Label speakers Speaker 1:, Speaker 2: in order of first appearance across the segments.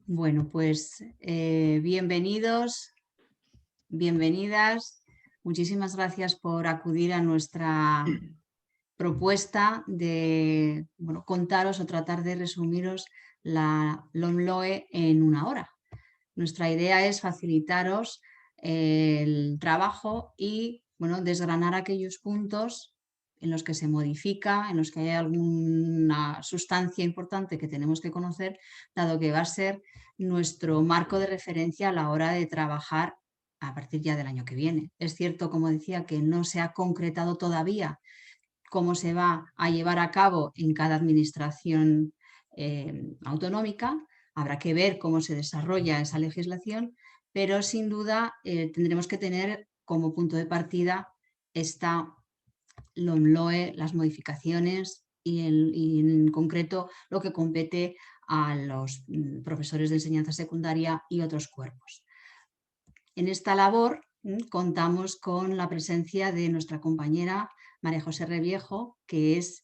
Speaker 1: Bueno, pues bienvenidos, bienvenidas. Muchísimas gracias por acudir a nuestra propuesta de contaros o tratar de resumiros la LOMLOE en una hora. Nuestra idea es facilitaros el trabajo y desgranar aquellos puntos en los que se modifica, en los que hay alguna sustancia importante que tenemos que conocer, dado que va a ser nuestro marco de referencia a la hora de trabajar a partir ya del año que viene. Es cierto, como decía, que no se ha concretado todavía cómo se va a llevar a cabo en cada administración autonómica. Habrá que ver cómo se desarrolla esa legislación, pero sin duda tendremos que tener como punto de partida esta LOMLOE, las modificaciones y en concreto lo que compete a los profesores de enseñanza secundaria y otros cuerpos. En esta labor contamos con la presencia de nuestra compañera María José Reviejo, que es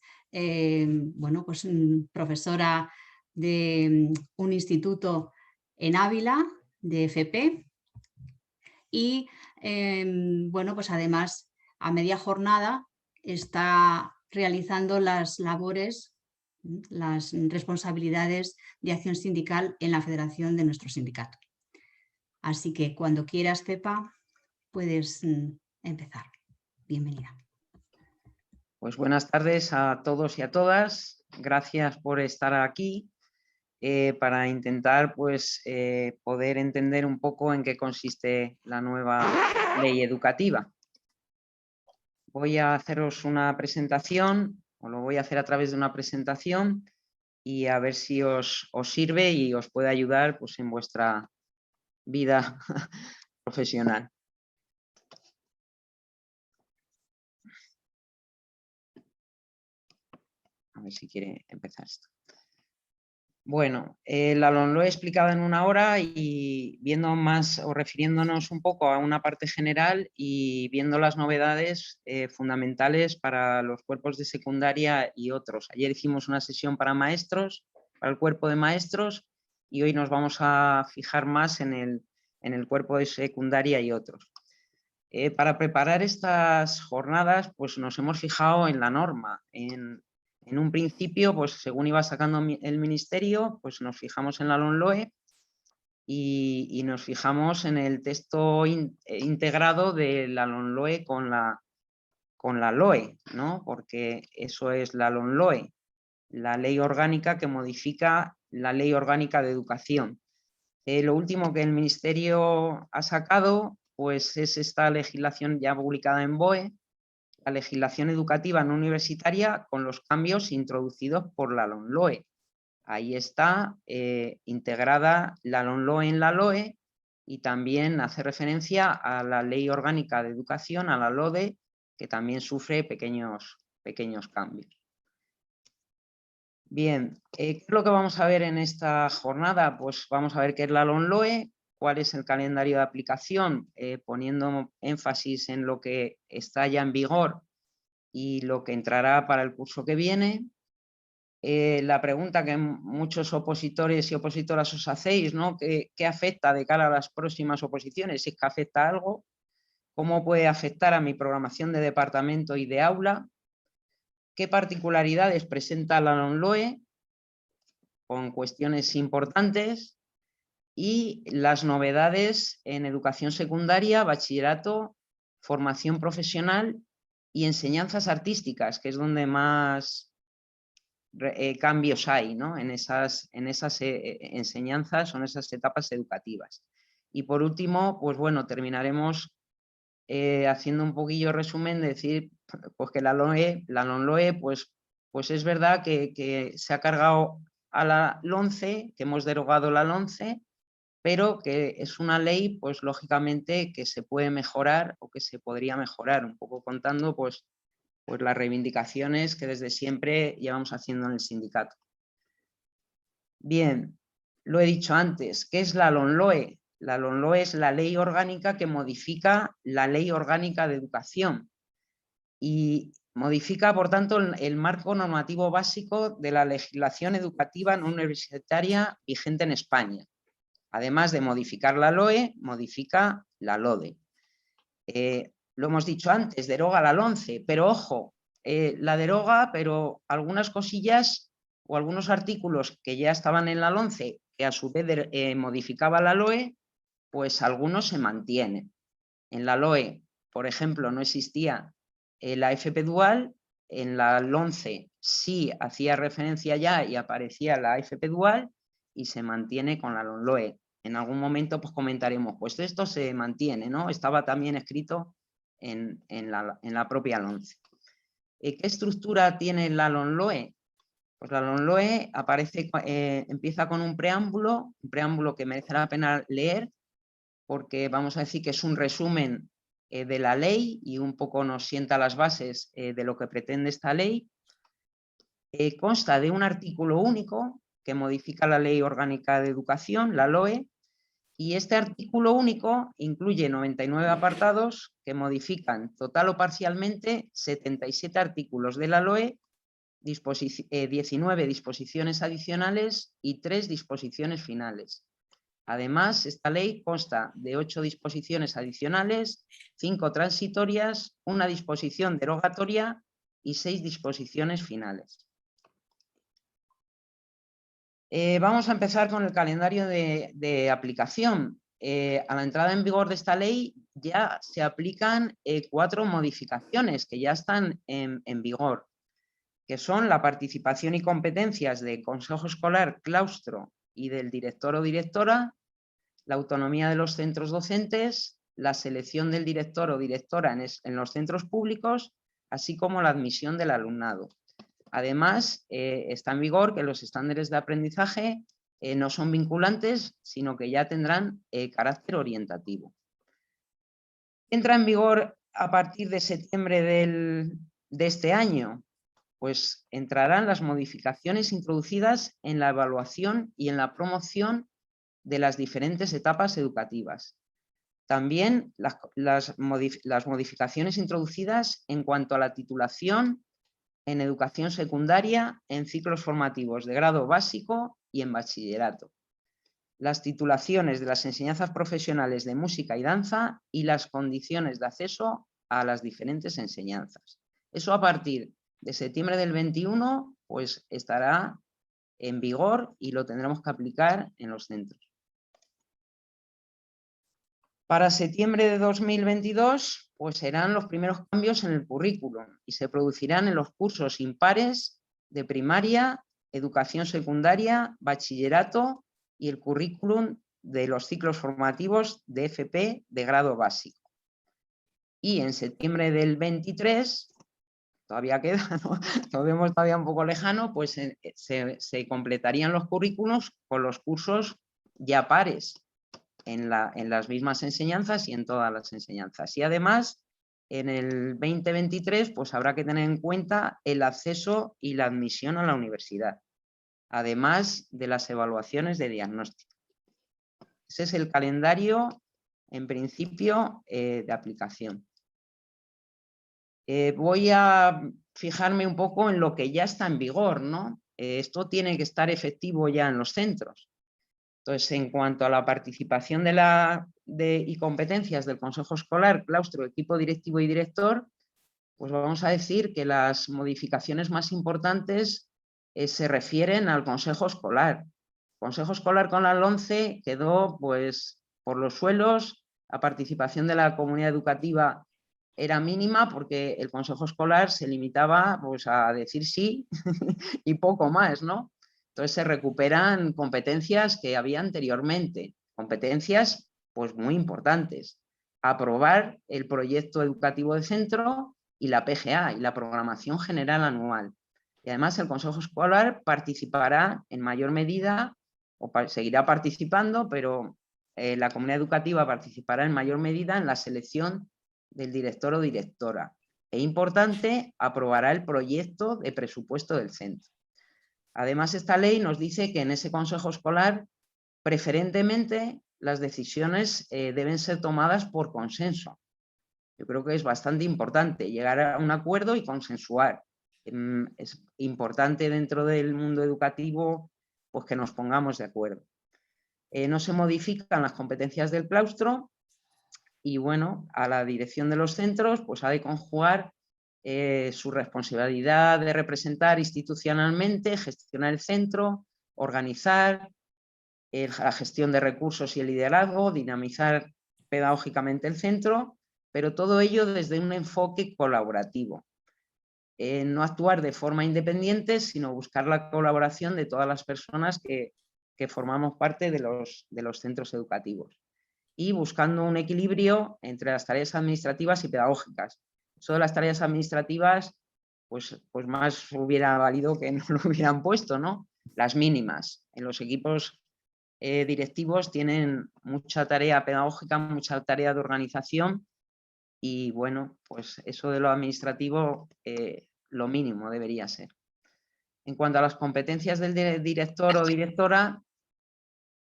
Speaker 1: profesora de un instituto en Ávila, de FP, y además a media jornada está realizando las labores, las responsabilidades de acción sindical en la federación de nuestro sindicato. Así que cuando quieras, Pepa, puedes empezar. Bienvenida.
Speaker 2: Pues buenas tardes a todos y a todas. Gracias por estar aquí para intentar poder entender un poco en qué consiste la nueva ley educativa. Voy a haceros una presentación, o lo voy a hacer a través de una presentación y a ver si os sirve y os puede ayudar en vuestra vida profesional. A ver si quiere empezar esto. Bueno, la LOMLOE explicada en una hora y viendo más o refiriéndonos un poco a una parte general y viendo las novedades fundamentales para los cuerpos de secundaria y otros. Ayer hicimos una sesión para maestros, para el cuerpo de maestros, y hoy nos vamos a fijar más en el cuerpo de secundaria y otros. Para preparar estas jornadas, pues nos hemos fijado en la norma. En un principio, pues según iba sacando el ministerio, pues nos fijamos en la LOMLOE y nos fijamos en el texto integrado de la LOMLOE con la LOE, ¿no? Porque eso es la LOMLOE, la ley orgánica que modifica la ley orgánica de educación. Lo último que el ministerio ha sacado pues es esta legislación ya publicada en BOE, la legislación educativa no universitaria con los cambios introducidos por la LOMLOE. Ahí está integrada la LOMLOE en la LOE y también hace referencia a la Ley Orgánica de Educación, a la LODE, que también sufre pequeños cambios. Bien, ¿qué es lo que vamos a ver en esta jornada? Pues vamos a ver qué es la LOMLOE, cuál es el calendario de aplicación, poniendo énfasis en lo que está ya en vigor y lo que entrará para el curso que viene. La pregunta que muchos opositores y opositoras os hacéis, ¿no? ¿Qué afecta de cara a las próximas oposiciones? Si es que afecta algo, ¿cómo puede afectar a mi programación de departamento y de aula? ¿Qué particularidades presenta la LOMLOE con cuestiones importantes? Y las novedades en educación secundaria, bachillerato, formación profesional y enseñanzas artísticas, que es donde más cambios hay, ¿no? en esas enseñanzas o en esas etapas educativas. Y por último, pues bueno, terminaremos haciendo un poquillo resumen, de decir pues que la LOMLOE pues es verdad que se ha cargado a la LOMCE, que hemos derogado la LOMCE, pero que es una ley, pues lógicamente que se puede mejorar o que se podría mejorar, un poco contando pues las reivindicaciones que desde siempre llevamos haciendo en el sindicato. Bien, lo he dicho antes, ¿qué es la LOMLOE? La LOMLOE es la ley orgánica que modifica la ley orgánica de educación y modifica, por tanto, el marco normativo básico de la legislación educativa no universitaria vigente en España. Además de modificar la LOE, modifica la LODE. Lo hemos dicho antes, deroga la LOMCE, pero ojo, la deroga, pero algunas cosillas o algunos artículos que ya estaban en la LOMCE, que a su vez modificaba la LOE, pues algunos se mantienen. En la LOE, por ejemplo, no existía la FP dual, en la LOMCE sí hacía referencia ya y aparecía la FP dual y se mantiene con la LOMLOE. En algún momento pues comentaremos, pues esto se mantiene, ¿no? Estaba también escrito en la propia LOMCE. ¿Qué estructura tiene la LOMLOE? Pues la LOMLOE empieza con un preámbulo que merece la pena leer, porque vamos a decir que es un resumen de la ley y un poco nos sienta las bases de lo que pretende esta ley. Consta de un artículo único que modifica la Ley Orgánica de Educación, la LOE, y este artículo único incluye 99 apartados que modifican total o parcialmente 77 artículos de la LOE, 19 disposiciones adicionales y 3 disposiciones finales. Además, esta ley consta de 8 disposiciones adicionales, 5 transitorias, una disposición derogatoria y 6 disposiciones finales. Vamos a empezar con el calendario de aplicación. A la entrada en vigor de esta ley ya se aplican 4 modificaciones que ya están en vigor, que son la participación y competencias del Consejo Escolar, claustro y del director o directora, la autonomía de los centros docentes, la selección del director o directora en los centros públicos, así como la admisión del alumnado. Además, está en vigor que los estándares de aprendizaje no son vinculantes, sino que ya tendrán carácter orientativo. ¿Entra en vigor a partir de septiembre de este año? Pues entrarán las modificaciones introducidas en la evaluación y en la promoción de las diferentes etapas educativas. También las modificaciones introducidas en cuanto a la titulación en educación secundaria, en ciclos formativos de grado básico y en bachillerato. Las titulaciones de las enseñanzas profesionales de música y danza y las condiciones de acceso a las diferentes enseñanzas. Eso a partir de septiembre del 21, pues estará en vigor y lo tendremos que aplicar en los centros. Para septiembre de 2022, pues serán los primeros cambios en el currículum y se producirán en los cursos impares de primaria, educación secundaria, bachillerato y el currículum de los ciclos formativos de FP de grado básico. Y en septiembre del 23, todavía queda, ¿no? Lo vemos todavía un poco lejano, pues se completarían los currículums con los cursos ya pares en las mismas enseñanzas y en todas las enseñanzas. Y además, en el 2023, pues habrá que tener en cuenta el acceso y la admisión a la universidad, además de las evaluaciones de diagnóstico. Ese es el calendario, en principio, de aplicación. Voy a fijarme un poco en lo que ya está en vigor, ¿no? Esto tiene que estar efectivo ya en los centros. Entonces, en cuanto a la participación y competencias del Consejo Escolar, claustro, equipo directivo y director, pues vamos a decir que las modificaciones más importantes se refieren al Consejo Escolar. El Consejo Escolar con la LOMCE quedó pues, por los suelos, la participación de la comunidad educativa era mínima porque el Consejo Escolar se limitaba pues, a decir sí y poco más, ¿no? Entonces se recuperan competencias que había anteriormente, competencias pues muy importantes. Aprobar el proyecto educativo de centro y la PGA y la programación general anual. Y además el Consejo Escolar participará en mayor medida, o seguirá participando, pero la comunidad educativa participará en mayor medida en la selección del director o directora. E importante, aprobará el proyecto de presupuesto del centro. Además, esta ley nos dice que en ese consejo escolar, preferentemente, las decisiones deben ser tomadas por consenso. Yo creo que es bastante importante llegar a un acuerdo y consensuar. Es importante dentro del mundo educativo pues, que nos pongamos de acuerdo. No se modifican las competencias del claustro y, bueno, a la dirección de los centros pues ha de conjugar su responsabilidad de representar institucionalmente, gestionar el centro, organizar la gestión de recursos y el liderazgo, dinamizar pedagógicamente el centro, pero todo ello desde un enfoque colaborativo. No actuar de forma independiente, sino buscar la colaboración de todas las personas que formamos parte de los centros educativos y buscando un equilibrio entre las tareas administrativas y pedagógicas. Eso de las tareas administrativas, pues más hubiera valido que no lo hubieran puesto, ¿no? Las mínimas. En los equipos directivos tienen mucha tarea pedagógica, mucha tarea de organización y, bueno, pues eso de lo administrativo, lo mínimo debería ser. En cuanto a las competencias del director o directora,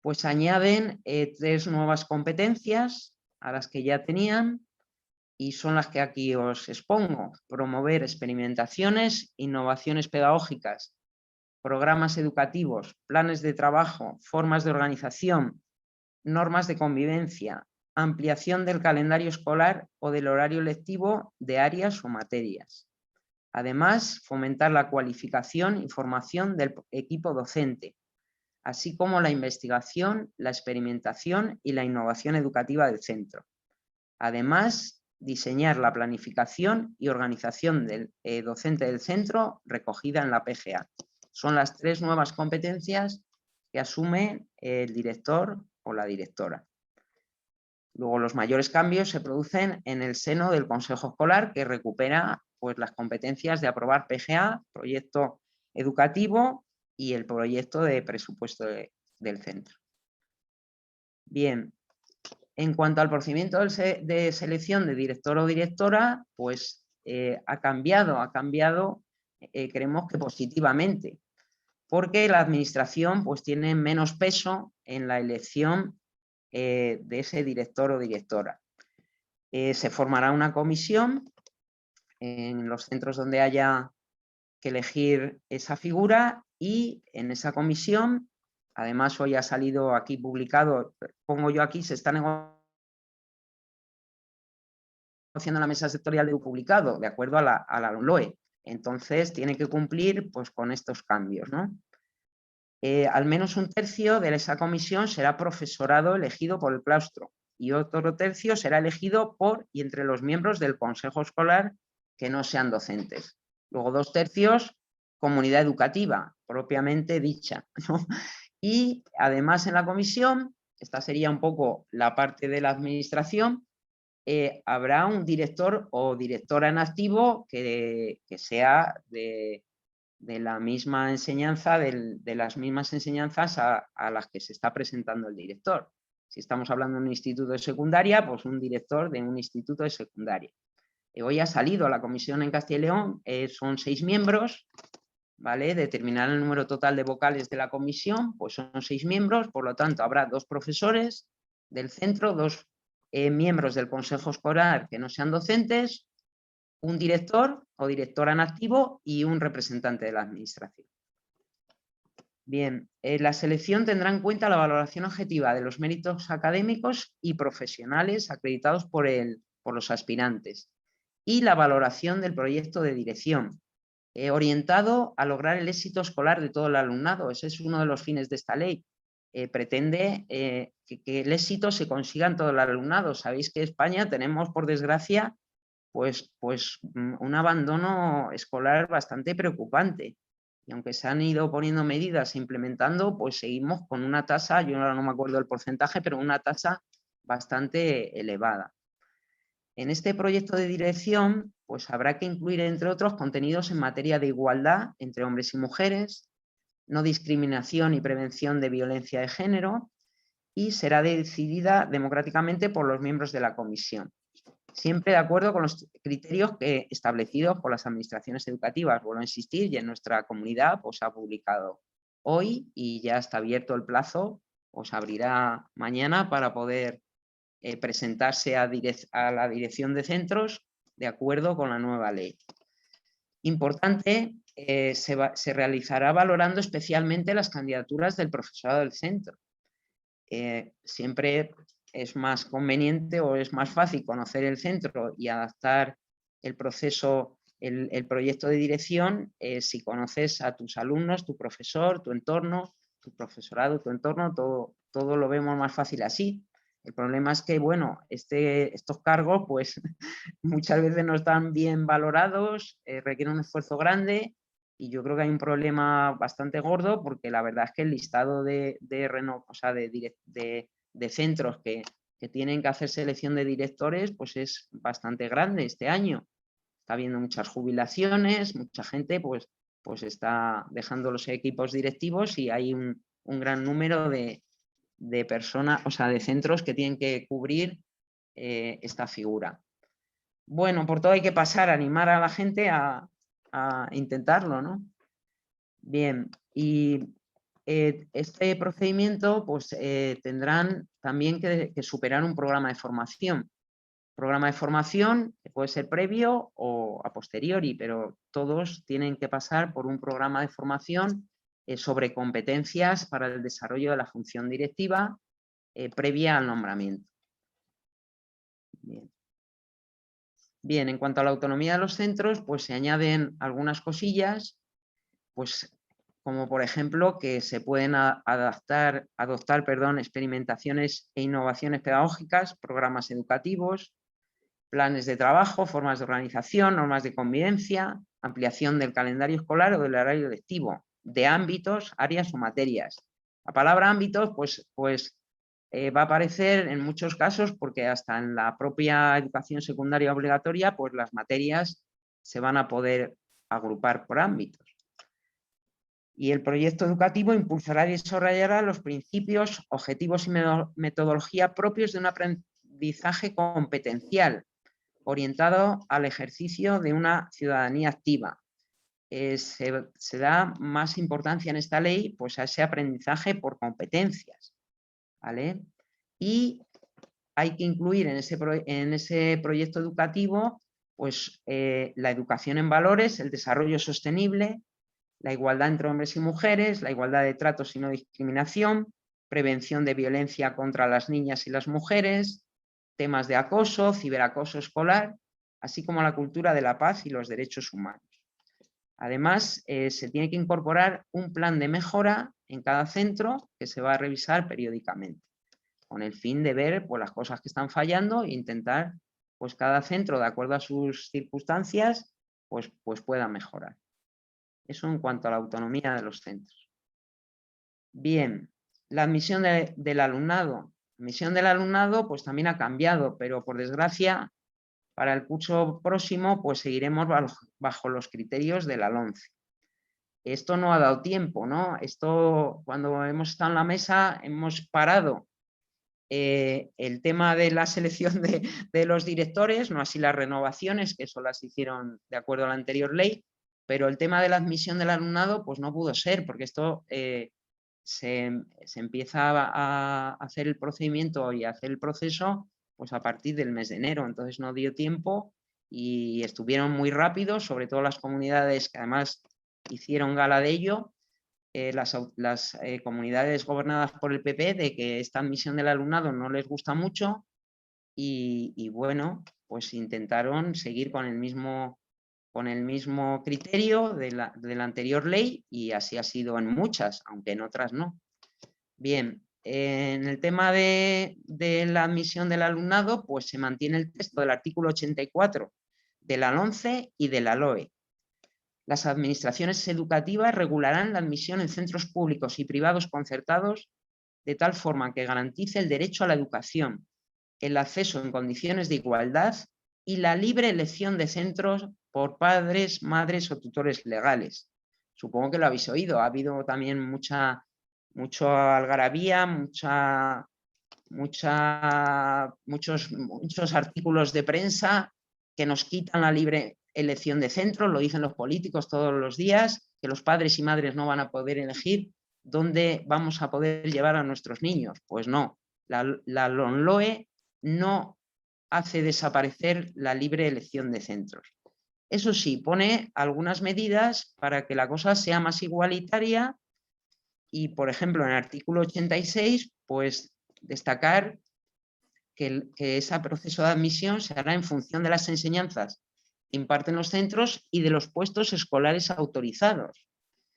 Speaker 2: pues añaden 3 nuevas competencias a las que ya tenían y son las que aquí os expongo. Promover experimentaciones, innovaciones pedagógicas, programas educativos, planes de trabajo, formas de organización, normas de convivencia, ampliación del calendario escolar o del horario lectivo de áreas o materias. Además, fomentar la cualificación y formación del equipo docente, así como la investigación, la experimentación y la innovación educativa del centro. Además, diseñar la planificación y organización del docente del centro recogida en la PGA. Son las 3 nuevas competencias que asume el director o la directora. Luego, los mayores cambios se producen en el seno del Consejo Escolar, que recupera pues, las competencias de aprobar PGA, proyecto educativo, y el proyecto de presupuesto del centro. Bien, en cuanto al procedimiento de selección de director o directora, pues ha cambiado, creemos que positivamente, porque la administración pues, tiene menos peso en la elección de ese director o directora. Se formará una comisión en los centros donde haya que elegir esa figura y en esa comisión, además hoy ha salido aquí publicado, pongo yo aquí, se está negociando la mesa sectorial de publicado, de acuerdo a la LOE. Entonces tiene que cumplir pues, con estos cambios, ¿no? Al menos 1/3 de esa comisión será profesorado elegido por el claustro y otro tercio será elegido por y entre los miembros del consejo escolar que no sean docentes. Luego 2/3 comunidad educativa, propiamente dicha, ¿no? Y además en la comisión, esta sería un poco la parte de la administración, habrá un director o directora en activo que sea de la misma enseñanza, de las mismas enseñanzas a las que se está presentando el director. Si estamos hablando de un instituto de secundaria, pues un director de un instituto de secundaria. Hoy ha salido a la comisión en Castilla y León, son 6 miembros, ¿vale? Determinar el número total de vocales de la comisión, pues son 6 miembros, por lo tanto habrá 2 profesores del centro, 2 miembros del consejo escolar que no sean docentes, un director o directora en activo y un representante de la administración. Bien, la selección tendrá en cuenta la valoración objetiva de los méritos académicos y profesionales acreditados por los aspirantes y la valoración del proyecto de dirección, orientado a lograr el éxito escolar de todo el alumnado. Ese es uno de los fines de esta ley. Pretende que el éxito se consiga en todo el alumnado. Sabéis que en España tenemos, por desgracia, pues un abandono escolar bastante preocupante. Y aunque se han ido poniendo medidas e implementando, pues seguimos con una tasa, yo ahora no me acuerdo del porcentaje, pero una tasa bastante elevada. En este proyecto de dirección, pues habrá que incluir, entre otros, contenidos en materia de igualdad entre hombres y mujeres, no discriminación y prevención de violencia de género, y será decidida democráticamente por los miembros de la comisión, siempre de acuerdo con los criterios establecidos por las administraciones educativas. Vuelvo a insistir, y en nuestra comunidad pues, se ha publicado hoy y ya está abierto el plazo, os abrirá mañana para poder presentarse a la dirección de centros de acuerdo con la nueva ley. Importante, se realizará valorando especialmente las candidaturas del profesorado del centro. siempre es más conveniente o es más fácil conocer el centro y adaptar el proceso, el proyecto de dirección, si conoces a tus alumnos, tu profesor, tu entorno, tu profesorado, tu entorno, todo lo vemos más fácil así. El problema es que, bueno, estos cargos pues muchas veces no están bien valorados, requieren un esfuerzo grande y yo creo que hay un problema bastante gordo porque la verdad es que el listado de centros que tienen que hacer selección de directores pues es bastante grande este año. Está habiendo muchas jubilaciones, mucha gente pues está dejando los equipos directivos y hay un gran número de personas, de centros que tienen que cubrir esta figura. Bueno, por todo hay que pasar, animar a la gente a intentarlo, ¿no? Bien, y este procedimiento pues tendrán también que superar un programa de formación. Programa de formación que puede ser previo o a posteriori, pero todos tienen que pasar por un programa de formación sobre competencias para el desarrollo de la función directiva previa al nombramiento. Bien, en cuanto a la autonomía de los centros, pues se añaden algunas cosillas, pues como por ejemplo que se pueden adoptar experimentaciones e innovaciones pedagógicas, programas educativos, planes de trabajo, formas de organización, normas de convivencia, ampliación del calendario escolar o del horario lectivo, de ámbitos, áreas o materias. La palabra ámbitos pues va a aparecer en muchos casos porque hasta en la propia educación secundaria obligatoria pues las materias se van a poder agrupar por ámbitos. Y el proyecto educativo impulsará y desarrollará los principios, objetivos y metodología propios de un aprendizaje competencial orientado al ejercicio de una ciudadanía activa. Se da más importancia en esta ley pues, a ese aprendizaje por competencias, ¿vale? Y hay que incluir en ese proyecto educativo pues, la educación en valores, el desarrollo sostenible, la igualdad entre hombres y mujeres, la igualdad de tratos y no discriminación, prevención de violencia contra las niñas y las mujeres, temas de acoso, ciberacoso escolar, así como la cultura de la paz y los derechos humanos. Además, se tiene que incorporar un plan de mejora en cada centro que se va a revisar periódicamente, con el fin de ver pues, las cosas que están fallando e intentar pues, cada centro, de acuerdo a sus circunstancias, pues pueda mejorar. Eso en cuanto a la autonomía de los centros. Bien, la admisión del alumnado. La admisión del alumnado pues también ha cambiado, pero por desgracia para el curso próximo pues seguiremos bajo los criterios de la LOMCE. Esto no ha dado tiempo, ¿no? Esto cuando hemos estado en la mesa hemos parado el tema de la selección de los directores, no así las renovaciones, que eso las hicieron de acuerdo a la anterior ley, pero el tema de la admisión del alumnado pues no pudo ser, porque esto se empieza a hacer el procedimiento y a hacer el proceso pues a partir del mes de enero, entonces no dio tiempo y estuvieron muy rápidos, sobre todo las comunidades que además hicieron gala de ello, las comunidades gobernadas por el PP, de que esta admisión del alumnado no les gusta mucho y bueno, pues intentaron seguir con el mismo criterio de la anterior ley y así ha sido en muchas, aunque en otras no. Bien, en el tema de la admisión del alumnado, pues se mantiene el texto del artículo 84 de la LOMCE y de la LOE. Las administraciones educativas regularán la admisión en centros públicos y privados concertados de tal forma que garantice el derecho a la educación, el acceso en condiciones de igualdad y la libre elección de centros por padres, madres o tutores legales. Supongo que lo habéis oído, ha habido también mucha algarabía, muchos artículos de prensa que nos quitan la libre elección de centros, lo dicen los políticos todos los días, que los padres y madres no van a poder elegir dónde vamos a poder llevar a nuestros niños. Pues no, la LOMLOE no hace desaparecer la libre elección de centros. Eso sí, pone algunas medidas para que la cosa sea más igualitaria y, por ejemplo, en el artículo 86, pues destacar que ese proceso de admisión se hará en función de las enseñanzas que imparten los centros y de los puestos escolares autorizados.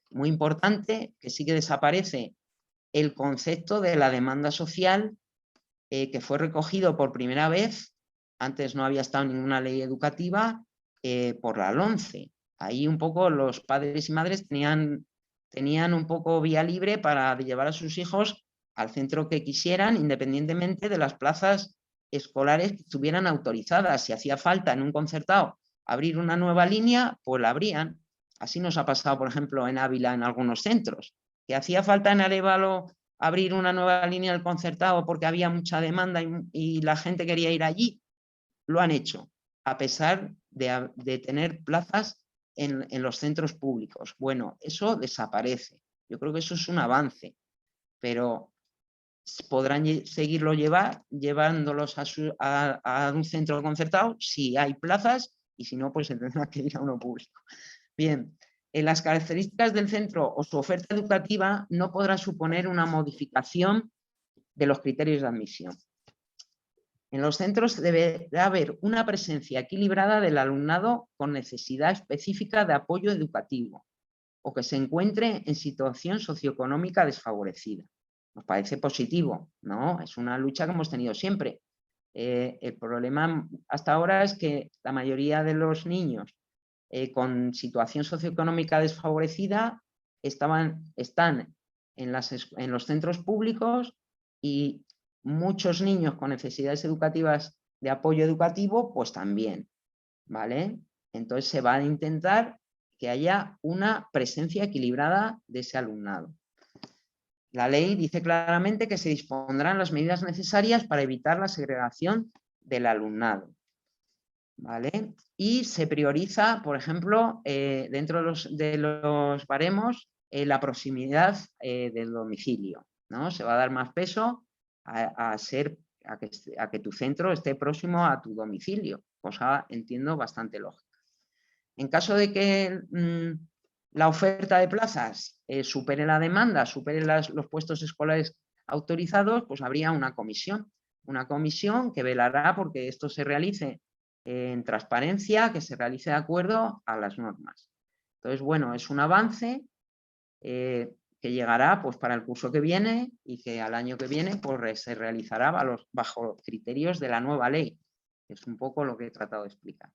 Speaker 2: Muy importante, que sí que desaparece el concepto de la demanda social, que fue recogido por primera vez, antes no había estado en ninguna ley educativa, por la LOMCE. Ahí un poco los padres y madres tenían un poco vía libre para llevar a sus hijos al centro que quisieran, independientemente de las plazas escolares que estuvieran autorizadas. Si hacía falta en un concertado abrir una nueva línea, pues la abrían. Así nos ha pasado, por ejemplo, en Ávila en algunos centros. Que hacía falta en Arévalo abrir una nueva línea del concertado porque había mucha demanda y la gente quería ir allí, lo han hecho, a pesar de tener plazas en los centros públicos. Bueno, eso desaparece. Yo creo que eso es un avance, pero podrán seguirlo llevándolos a un centro concertado si hay plazas y si no, pues se tendrá que ir a uno público. Bien, las características del centro o su oferta educativa no podrá suponer una modificación de los criterios de admisión. En los centros deberá haber una presencia equilibrada del alumnado con necesidad específica de apoyo educativo o que se encuentre en situación socioeconómica desfavorecida. Nos parece positivo, ¿no? Es una lucha que hemos tenido siempre. El problema hasta ahora es que la mayoría de los niños con situación socioeconómica desfavorecida están en los centros públicos y muchos niños con necesidades educativas de apoyo educativo, pues también, ¿vale? Entonces se va a intentar que haya una presencia equilibrada de ese alumnado. La ley dice claramente que se dispondrán las medidas necesarias para evitar la segregación del alumnado, ¿vale? Y se prioriza, por ejemplo, dentro de los baremos, la proximidad del domicilio, ¿no? Se va a dar más peso a que tu centro esté próximo a tu domicilio, cosa, entiendo, bastante lógica. En caso de que la oferta de plazas supere la demanda, supere los puestos escolares autorizados, pues habría una comisión que velará porque esto se realice en transparencia, que se realice de acuerdo a las normas. Entonces, bueno, es un avance que llegará pues, para el curso que viene y que al año que viene pues, se realizará bajo criterios de la nueva ley, que es un poco lo que he tratado de explicar.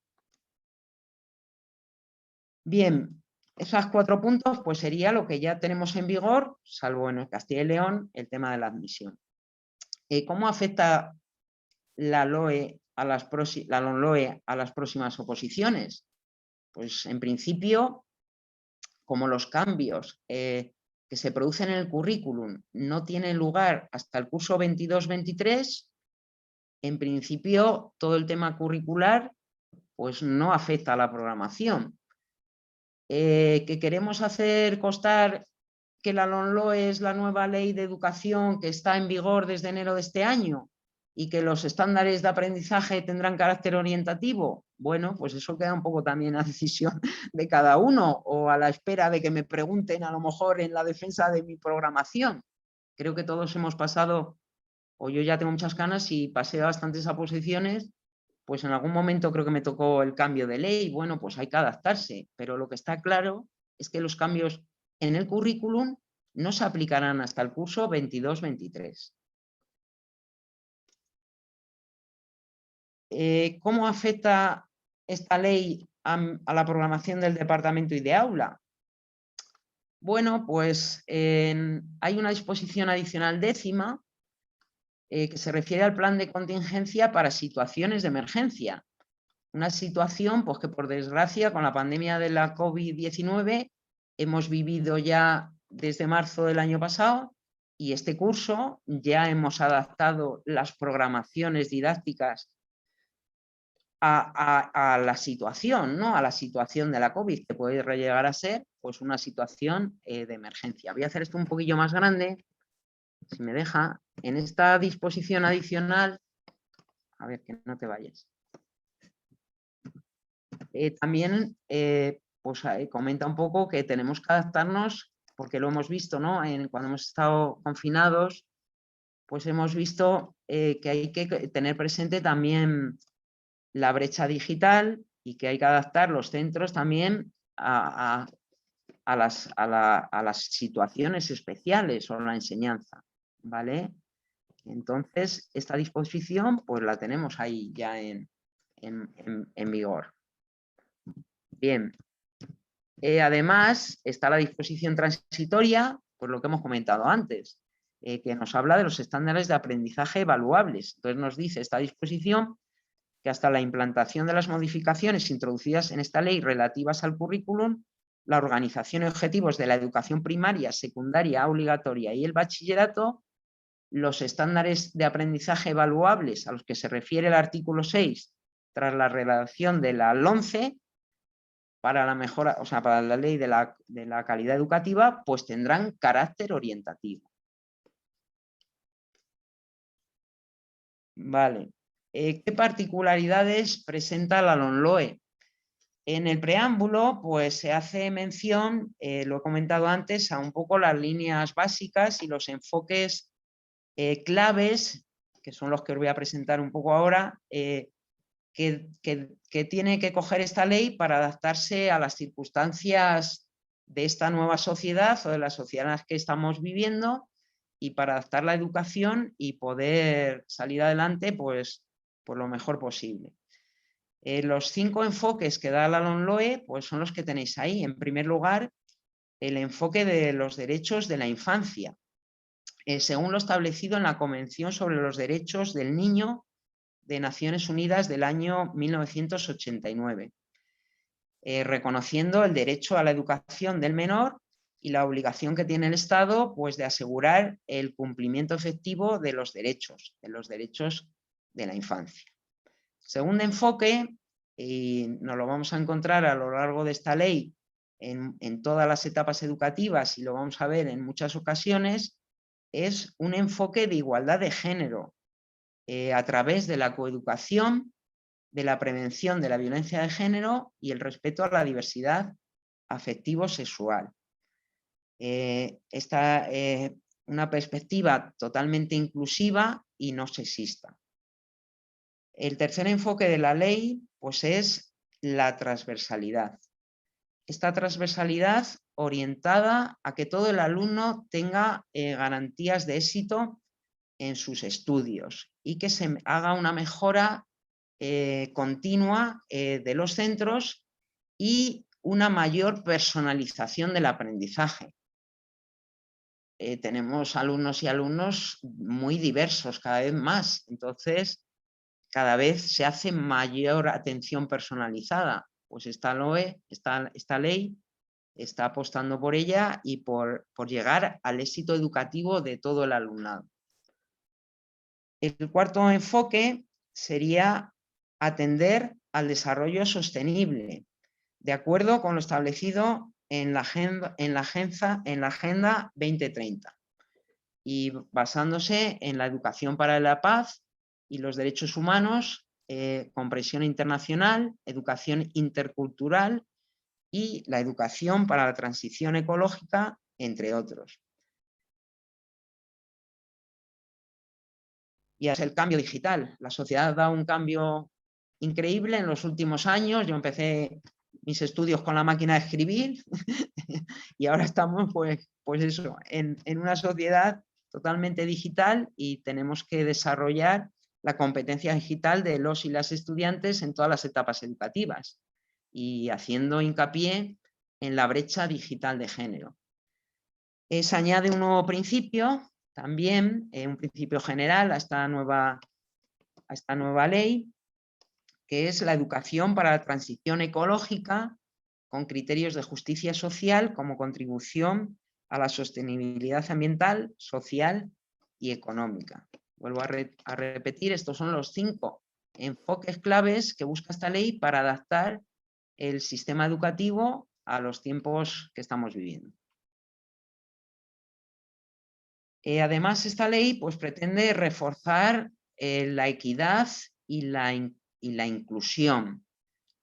Speaker 2: Bien, esos 4 puntos pues sería lo que ya tenemos en vigor, salvo en el Castilla y León, el tema de la admisión. ¿Cómo afecta la LOMLOE a las próximas oposiciones? Pues en principio, como los cambios que se producen en el currículum no tienen lugar hasta el curso 22-23, en principio todo el tema curricular pues no afecta a la programación. Que queremos hacer constar que la LOMLOE es la nueva ley de educación que está en vigor desde enero de este año y que los estándares de aprendizaje tendrán carácter orientativo. Bueno, pues eso queda un poco también a decisión de cada uno o a la espera de que me pregunten a lo mejor en la defensa de mi programación. Creo que todos hemos pasado, o yo ya tengo muchas ganas y pasé bastantes oposiciones, pues en algún momento creo que me tocó el cambio de ley, bueno, pues hay que adaptarse, pero lo que está claro es que los cambios en el currículum no se aplicarán hasta el curso 22-23. ¿Cómo afecta esta ley a la programación del departamento y de aula? Bueno, pues hay una disposición adicional 10ª que se refiere al plan de contingencia para situaciones de emergencia. Una situación pues, que por desgracia con la pandemia de la COVID-19 hemos vivido ya desde marzo del año pasado y este curso ya hemos adaptado las programaciones didácticas a la situación, ¿no? A la situación de la COVID, que puede llegar a ser pues, una situación de emergencia. Voy a hacer esto un poquillo más grande, si me deja. En esta disposición adicional, a ver que no te vayas. También pues, comenta un poco que tenemos que adaptarnos, porque lo hemos visto, ¿no? Cuando hemos estado confinados, pues hemos visto que hay que tener presente también la brecha digital y que hay que adaptar los centros también a las situaciones especiales o la enseñanza, ¿vale? Entonces, esta disposición pues la tenemos ahí ya en vigor. Bien. Además, está la disposición transitoria, pues lo que hemos comentado antes, que nos habla de los estándares de aprendizaje evaluables. Entonces nos dice esta disposición que hasta la implantación de las modificaciones introducidas en esta ley relativas al currículum, la organización y objetivos de la educación primaria, secundaria, obligatoria y el bachillerato, los estándares de aprendizaje evaluables a los que se refiere el artículo 6 tras la redacción de la LOMCE, para la mejora, o sea, para la ley de la calidad educativa, pues tendrán carácter orientativo. Vale. ¿Qué particularidades presenta la LOMLOE? En el preámbulo, pues se hace mención, lo he comentado antes, a un poco las líneas básicas y los enfoques claves, que son los que os voy a presentar un poco ahora, que tiene que coger esta ley para adaptarse a las circunstancias de esta nueva sociedad o de la sociedad en la que estamos viviendo y para adaptar la educación y poder salir adelante pues lo mejor posible. Los 5 enfoques que da la LOMLOE pues son los que tenéis ahí. En primer lugar, el enfoque de los derechos de la infancia, según lo establecido en la Convención sobre los Derechos del Niño de Naciones Unidas del año 1989, reconociendo el derecho a la educación del menor y la obligación que tiene el Estado pues, de asegurar el cumplimiento efectivo de los derechos de la infancia. Segundo enfoque, y nos lo vamos a encontrar a lo largo de esta ley en todas las etapas educativas y lo vamos a ver en muchas ocasiones, es un enfoque de igualdad de género, a través de la coeducación, de la prevención de la violencia de género y el respeto a la diversidad afectivo-sexual. Esta una perspectiva totalmente inclusiva y no sexista. El tercer enfoque de la ley pues, es la transversalidad. Esta transversalidad orientada a que todo el alumno tenga garantías de éxito en sus estudios y que se haga una mejora continua de los centros y una mayor personalización del aprendizaje. Tenemos alumnos y alumnos muy diversos cada vez más, entonces cada vez se hace mayor atención personalizada. Pues esta ley está apostando por ella y por llegar al éxito educativo de todo el alumnado. El cuarto enfoque sería atender al desarrollo sostenible, de acuerdo con lo establecido en la Agenda 2030 y basándose en la educación para la paz y los derechos humanos, comprensión internacional, educación intercultural y la educación para la transición ecológica, entre otros. Y es el cambio digital. La sociedad ha dado un cambio increíble en los últimos años. Yo empecé mis estudios con la máquina de escribir y ahora estamos pues eso, en una sociedad totalmente digital y tenemos que desarrollar la competencia digital de los y las estudiantes en todas las etapas educativas y haciendo hincapié en la brecha digital de género. Se añade un nuevo principio también, un principio general a esta nueva ley, que es la educación para la transición ecológica con criterios de justicia social como contribución a la sostenibilidad ambiental, social y económica. Vuelvo a repetir, estos son los 5 enfoques claves que busca esta ley para adaptar el sistema educativo a los tiempos que estamos viviendo. Además, esta ley pues, pretende reforzar la equidad y la inclusión.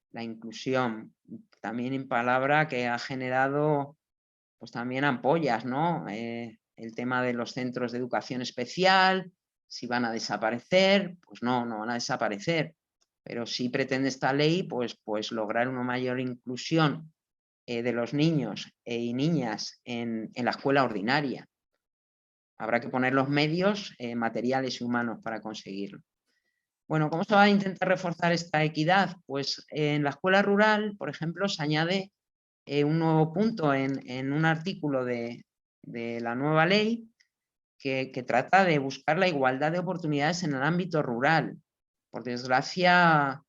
Speaker 2: La inclusión, también en palabra que ha generado pues, también ampollas, ¿no? el tema de los centros de educación especial, si van a desaparecer, pues no van a desaparecer, pero sí pretende esta ley pues lograr una mayor inclusión de los niños y niñas en la escuela ordinaria. Habrá que poner los medios materiales y humanos para conseguirlo. Bueno, ¿cómo se va a intentar reforzar esta equidad? Pues en la escuela rural, por ejemplo, se añade un nuevo punto en un artículo de la nueva ley que trata de buscar la igualdad de oportunidades en el ámbito rural. Por desgracia,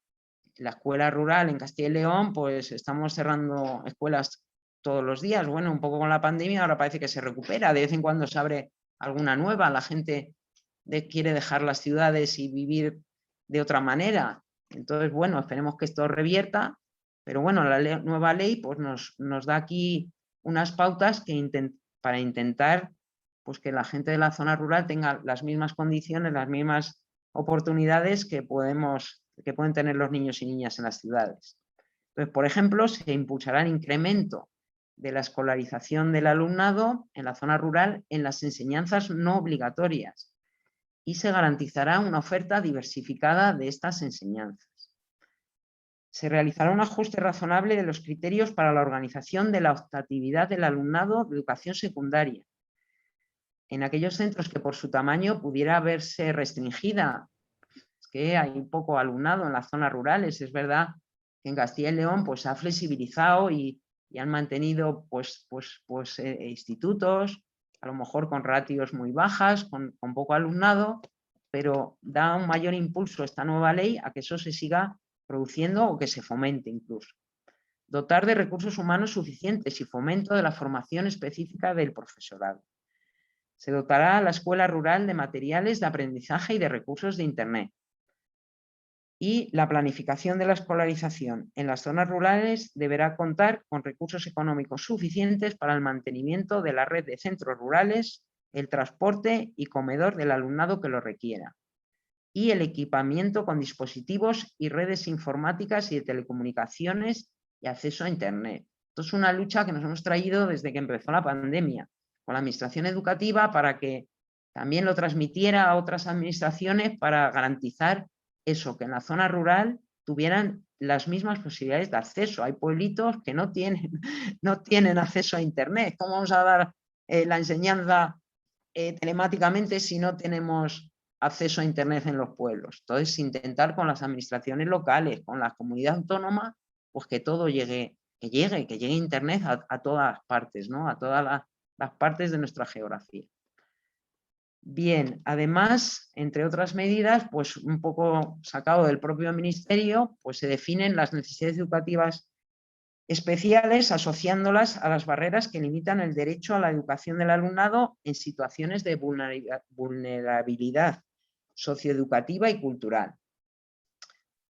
Speaker 2: la escuela rural en Castilla y León, pues estamos cerrando escuelas todos los días. Bueno, un poco con la pandemia, ahora parece que se recupera. De vez en cuando se abre alguna nueva. La gente quiere dejar las ciudades y vivir de otra manera. Entonces, bueno, esperemos que esto revierta. Pero bueno, la nueva ley pues nos da aquí unas pautas para intentar pues, que la gente de la zona rural tenga las mismas condiciones, las mismas oportunidades que pueden tener los niños y niñas en las ciudades. Entonces, por ejemplo, se impulsará el incremento de la escolarización del alumnado en la zona rural en las enseñanzas no obligatorias y se garantizará una oferta diversificada de estas enseñanzas. Se realizará un ajuste razonable de los criterios para la organización de la optatividad del alumnado de educación secundaria. En aquellos centros que por su tamaño pudiera verse restringida, es que hay poco alumnado en las zonas rurales, es verdad que en Castilla y León pues, se ha flexibilizado y han mantenido institutos, a lo mejor con ratios muy bajas, con poco alumnado, pero da un mayor impulso esta nueva ley a que eso se siga produciendo o que se fomente incluso. Dotar de recursos humanos suficientes y fomento de la formación específica del profesorado. Se dotará a la escuela rural de materiales de aprendizaje y de recursos de Internet. Y la planificación de la escolarización en las zonas rurales deberá contar con recursos económicos suficientes para el mantenimiento de la red de centros rurales, el transporte y comedor del alumnado que lo requiera, y el equipamiento con dispositivos y redes informáticas y de telecomunicaciones y acceso a Internet. Esto es una lucha que nos hemos traído desde que empezó la pandemia con la administración educativa para que también lo transmitiera a otras administraciones para garantizar eso, que en la zona rural tuvieran las mismas posibilidades de acceso. Hay pueblitos que no tienen acceso a Internet. ¿Cómo vamos a dar la enseñanza telemáticamente si no tenemos acceso a Internet en los pueblos? Entonces, intentar con las administraciones locales, con las comunidades autónomas, pues que todo llegue, que llegue Internet a todas partes, ¿no? A todas las partes de nuestra geografía. Bien, además, entre otras medidas, pues un poco sacado del propio ministerio, pues se definen las necesidades educativas especiales asociándolas a las barreras que limitan el derecho a la educación del alumnado en situaciones de vulnerabilidad socioeducativa y cultural.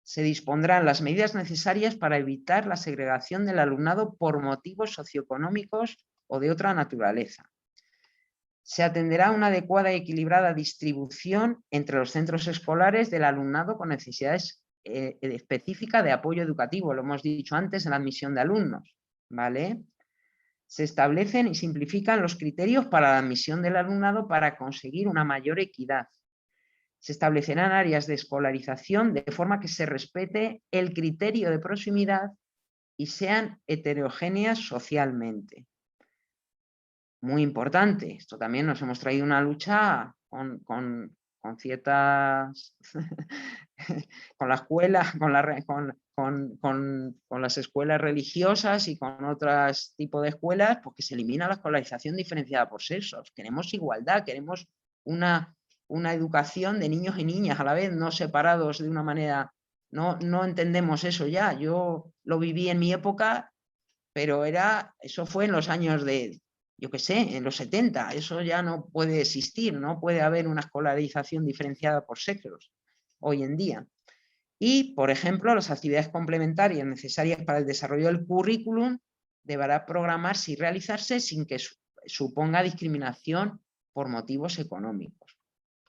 Speaker 2: Se dispondrán las medidas necesarias para evitar la segregación del alumnado por motivos socioeconómicos o de otra naturaleza. Se atenderá a una adecuada y equilibrada distribución entre los centros escolares del alumnado con necesidades específicas de apoyo educativo, lo hemos dicho antes en la admisión de alumnos, ¿vale? Se establecen y simplifican los criterios para la admisión del alumnado para conseguir una mayor equidad. Se establecerán áreas de escolarización de forma que se respete el criterio de proximidad y sean heterogéneas socialmente. Muy importante, esto también nos hemos traído una lucha con ciertas, con la escuela, con las escuelas religiosas y con otros tipos de escuelas, porque se elimina la escolarización diferenciada por sexos. Queremos igualdad, queremos una educación de niños y niñas a la vez, no separados de una manera, no entendemos eso ya. Yo lo viví en mi época, pero eso fue en los años de, yo qué sé, en los 70, eso ya no puede existir, no puede haber una escolarización diferenciada por sexos hoy en día. Y, por ejemplo, las actividades complementarias necesarias para el desarrollo del currículum deberá programarse y realizarse sin que suponga discriminación por motivos económicos.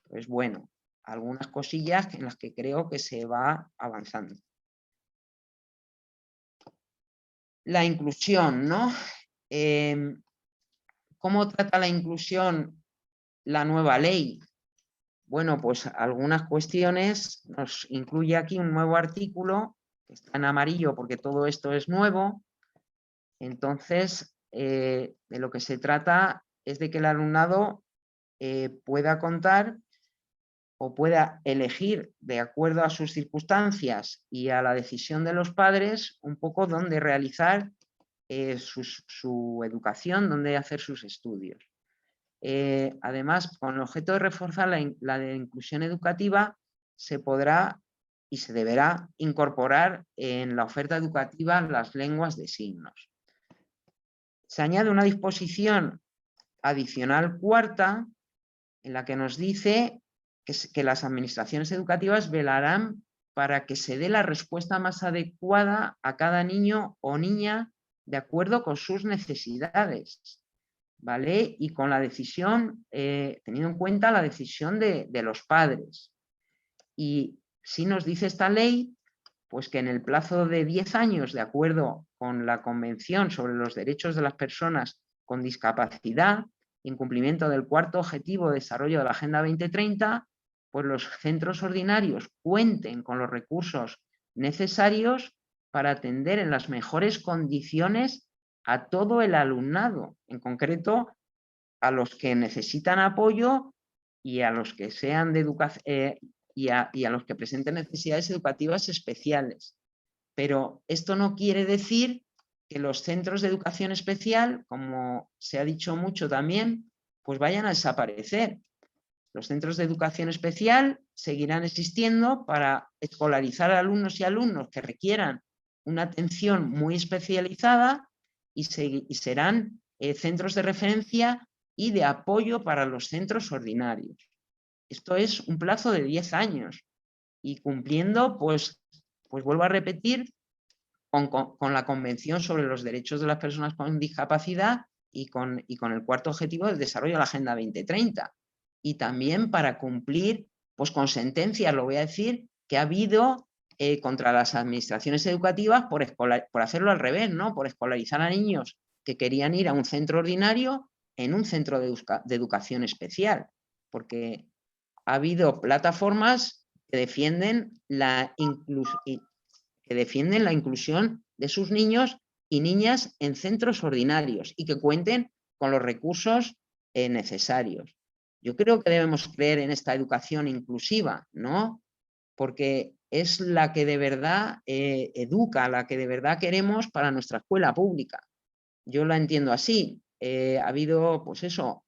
Speaker 2: Pues bueno, algunas cosillas en las que creo que se va avanzando. La inclusión, ¿no? ¿Cómo trata la inclusión la nueva ley? Bueno, pues algunas cuestiones, nos incluye aquí un nuevo artículo, que está en amarillo porque todo esto es nuevo. Entonces, de lo que se trata es de que el alumnado pueda contar o pueda elegir, de acuerdo a sus circunstancias y a la decisión de los padres, un poco dónde realizar su educación, dónde hacer sus estudios. Además, con el objeto de reforzar la de inclusión educativa, se podrá y se deberá incorporar en la oferta educativa las lenguas de signos. Se añade una disposición adicional cuarta en la que nos dice que las administraciones educativas velarán para que se dé la respuesta más adecuada a cada niño o niña de acuerdo con sus necesidades, ¿vale? Y con la decisión, teniendo en cuenta la decisión de los padres. Y si nos dice esta ley, pues que en el plazo de 10 años, de acuerdo con la Convención sobre los Derechos de las Personas con Discapacidad, en cumplimiento del cuarto objetivo de desarrollo de la Agenda 2030, pues los centros ordinarios cuenten con los recursos necesarios para atender en las mejores condiciones a todo el alumnado, en concreto a los que necesitan apoyo y a los que sean de educación y a los que presenten necesidades educativas especiales. Pero esto no quiere decir que los centros de educación especial, como se ha dicho mucho también, pues vayan a desaparecer. Los centros de educación especial seguirán existiendo para escolarizar a alumnos y alumnos que requieran una atención muy especializada y serán centros de referencia y de apoyo para los centros ordinarios. Esto es un plazo de 10 años y cumpliendo, pues vuelvo a repetir, con la Convención sobre los Derechos de las Personas con Discapacidad y con el cuarto objetivo del desarrollo de la Agenda 2030. Y también para cumplir, pues con sentencias, lo voy a decir, que ha habido contra las administraciones educativas por hacerlo al revés, ¿no? Por escolarizar a niños que querían ir a un centro ordinario en un centro de educación especial, porque ha habido plataformas que defienden la inclusión de sus niños y niñas en centros ordinarios y que cuenten con los recursos necesarios. Yo creo que debemos creer en esta educación inclusiva, ¿no? Porque es la que de verdad educa, la que de verdad queremos para nuestra escuela pública. Yo la entiendo así. Ha habido, pues eso,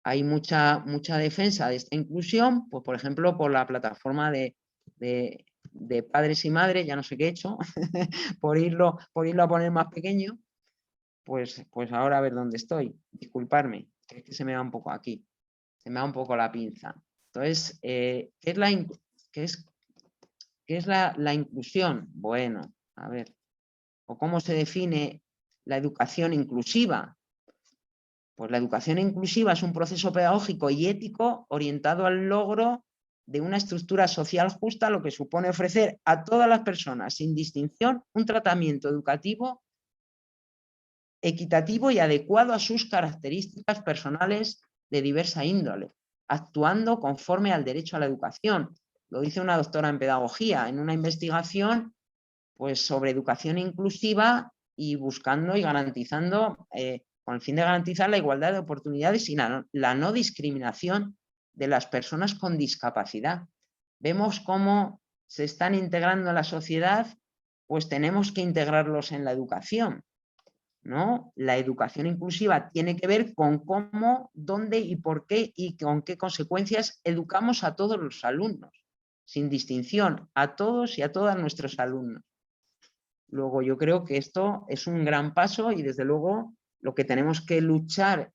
Speaker 2: hay mucha defensa de esta inclusión, pues por ejemplo, por la plataforma de padres y madres, ya no sé qué he hecho, por irlo a poner más pequeño, pues ahora a ver dónde estoy. Disculparme, que es que se me va un poco aquí, se me va un poco la pinza. Entonces, ¿qué es la inclusión? Bueno, a ver, o cómo se define la educación inclusiva. Pues la educación inclusiva es un proceso pedagógico y ético orientado al logro de una estructura social justa, lo que supone ofrecer a todas las personas, sin distinción, un tratamiento educativo equitativo y adecuado a sus características personales de diversa índole, actuando conforme al derecho a la educación. Lo dice una doctora en pedagogía en una investigación pues, sobre educación inclusiva y buscando y garantizando, con el fin de garantizar la igualdad de oportunidades y la no discriminación de las personas con discapacidad. Vemos cómo se están integrando en la sociedad, pues tenemos que integrarlos en la educación, ¿no? La educación inclusiva tiene que ver con cómo, dónde y por qué y con qué consecuencias educamos a todos los alumnos, sin distinción, a todos y a todas nuestros alumnos. Luego yo creo que esto es un gran paso y desde luego lo que tenemos que luchar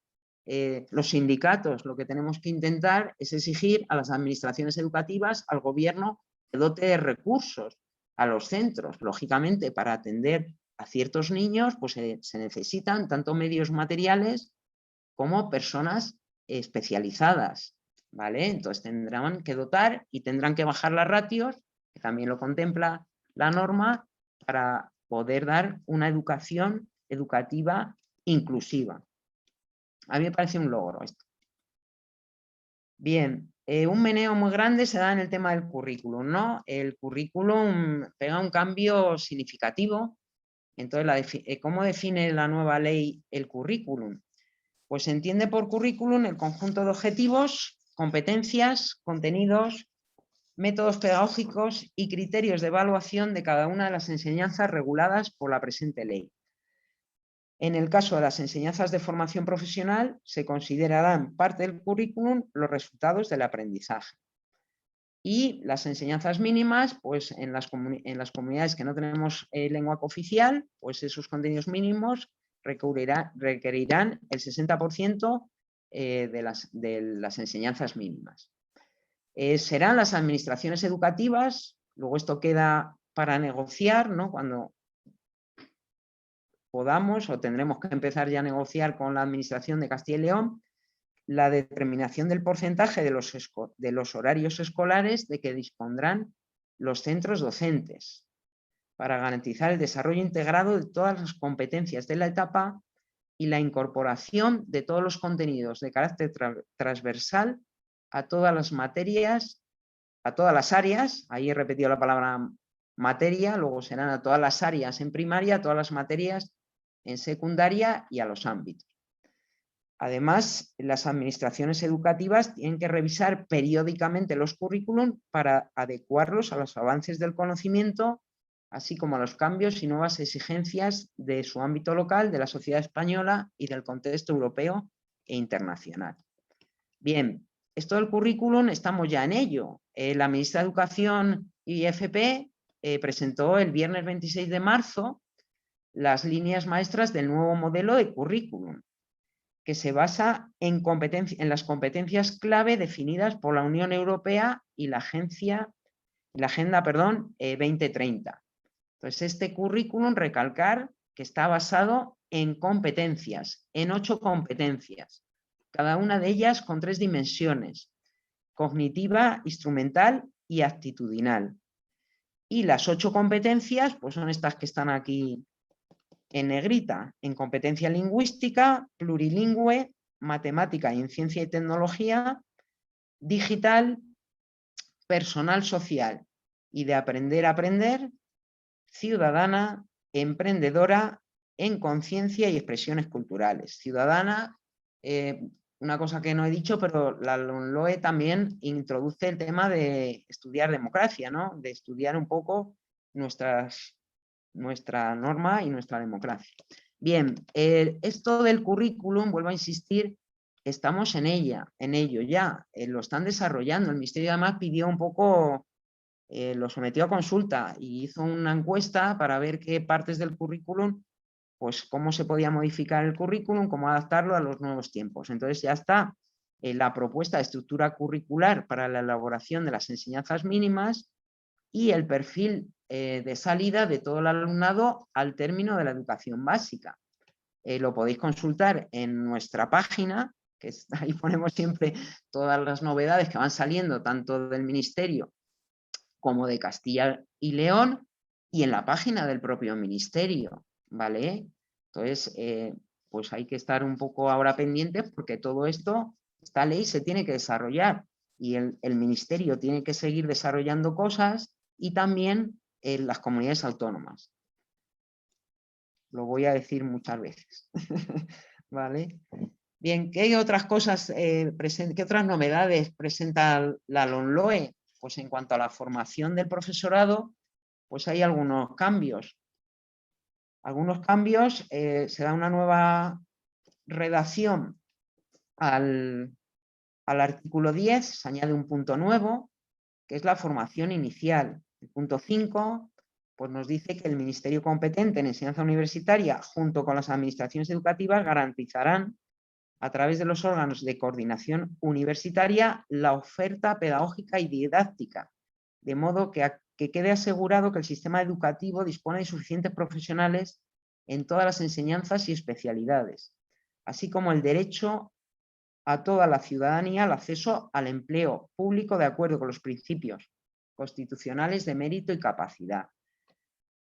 Speaker 2: los sindicatos, lo que tenemos que intentar es exigir a las administraciones educativas, al gobierno, que dote de recursos a los centros. Lógicamente, para atender a ciertos niños pues se necesitan tanto medios materiales como personas especializadas, ¿vale? Entonces tendrán que dotar y tendrán que bajar las ratios, que también lo contempla la norma, para poder dar una educación educativa inclusiva. A mí me parece un logro esto. Bien, un meneo muy grande se da en el tema del currículum, ¿no? El currículum pega un cambio significativo. Entonces, ¿cómo define la nueva ley el currículum? Pues se entiende por currículum el conjunto de objetivos, competencias, contenidos, métodos pedagógicos y criterios de evaluación de cada una de las enseñanzas reguladas por la presente ley. En el caso de las enseñanzas de formación profesional, se considerarán parte del currículum los resultados del aprendizaje. Y las enseñanzas mínimas, pues en las comunidades que no tenemos lengua cooficial, pues esos contenidos mínimos requerirán el 60% de las enseñanzas mínimas. Serán las administraciones educativas, luego esto queda para negociar, ¿no? Cuando podamos o tendremos que empezar ya a negociar con la Administración de Castilla y León la determinación del porcentaje de los horarios escolares de que dispondrán los centros docentes para garantizar el desarrollo integrado de todas las competencias de la etapa y la incorporación de todos los contenidos de carácter transversal a todas las materias, a todas las áreas. Ahí he repetido la palabra materia, luego serán a todas las áreas en primaria, a todas las materias en secundaria y a los ámbitos. Además, las administraciones educativas tienen que revisar periódicamente los currículum para adecuarlos a los avances del conocimiento, así como a los cambios y nuevas exigencias de su ámbito local, de la sociedad española y del contexto europeo e internacional. Bien, esto del currículum estamos ya en ello. La ministra de Educación y FP presentó el viernes 26 de marzo las líneas maestras del nuevo modelo de currículum, que se basa en las competencias clave definidas por la Unión Europea y la Agenda 2030. Entonces, este currículum, recalcar que está basado en competencias, en 8 competencias, cada una de ellas con 3 dimensiones: cognitiva, instrumental y actitudinal. Y las 8 competencias, pues son estas que están aquí en negrita: en competencia lingüística, plurilingüe, matemática y en ciencia y tecnología, digital, personal social y de aprender a aprender, ciudadana, emprendedora, en conciencia y expresiones culturales. Ciudadana, una cosa que no he dicho, pero la LOMLOE también introduce el tema de estudiar democracia, ¿no? De estudiar un poco nuestra norma y nuestra democracia. Bien, esto del currículum, vuelvo a insistir, estamos en ello ya, lo están desarrollando. El Ministerio además pidió un poco, lo sometió a consulta y hizo una encuesta para ver qué partes del currículum, pues cómo se podía modificar el currículum, cómo adaptarlo a los nuevos tiempos. Entonces ya está la propuesta de estructura curricular para la elaboración de las enseñanzas mínimas y el perfil de salida de todo el alumnado al término de la educación básica. Lo podéis consultar en nuestra página, que ahí ponemos siempre todas las novedades que van saliendo, tanto del Ministerio como de Castilla y León, y en la página del propio Ministerio, ¿vale? Entonces, pues hay que estar un poco ahora pendientes porque todo esto, esta ley se tiene que desarrollar y el Ministerio tiene que seguir desarrollando cosas y también las comunidades autónomas. Lo voy a decir muchas veces. ¿Vale? Bien, ¿qué otras cosas, qué otras novedades presenta la LOMLOE? Pues en cuanto a la formación del profesorado, pues hay algunos cambios. Se da una nueva redacción al artículo 10, se añade un punto nuevo, que es la formación inicial. El punto 5 pues nos dice que el Ministerio competente en enseñanza universitaria, junto con las administraciones educativas, garantizarán a través de los órganos de coordinación universitaria la oferta pedagógica y didáctica, de modo que quede asegurado que el sistema educativo dispone de suficientes profesionales en todas las enseñanzas y especialidades, así como el derecho a toda la ciudadanía al acceso al empleo público de acuerdo con los principios constitucionales de mérito y capacidad.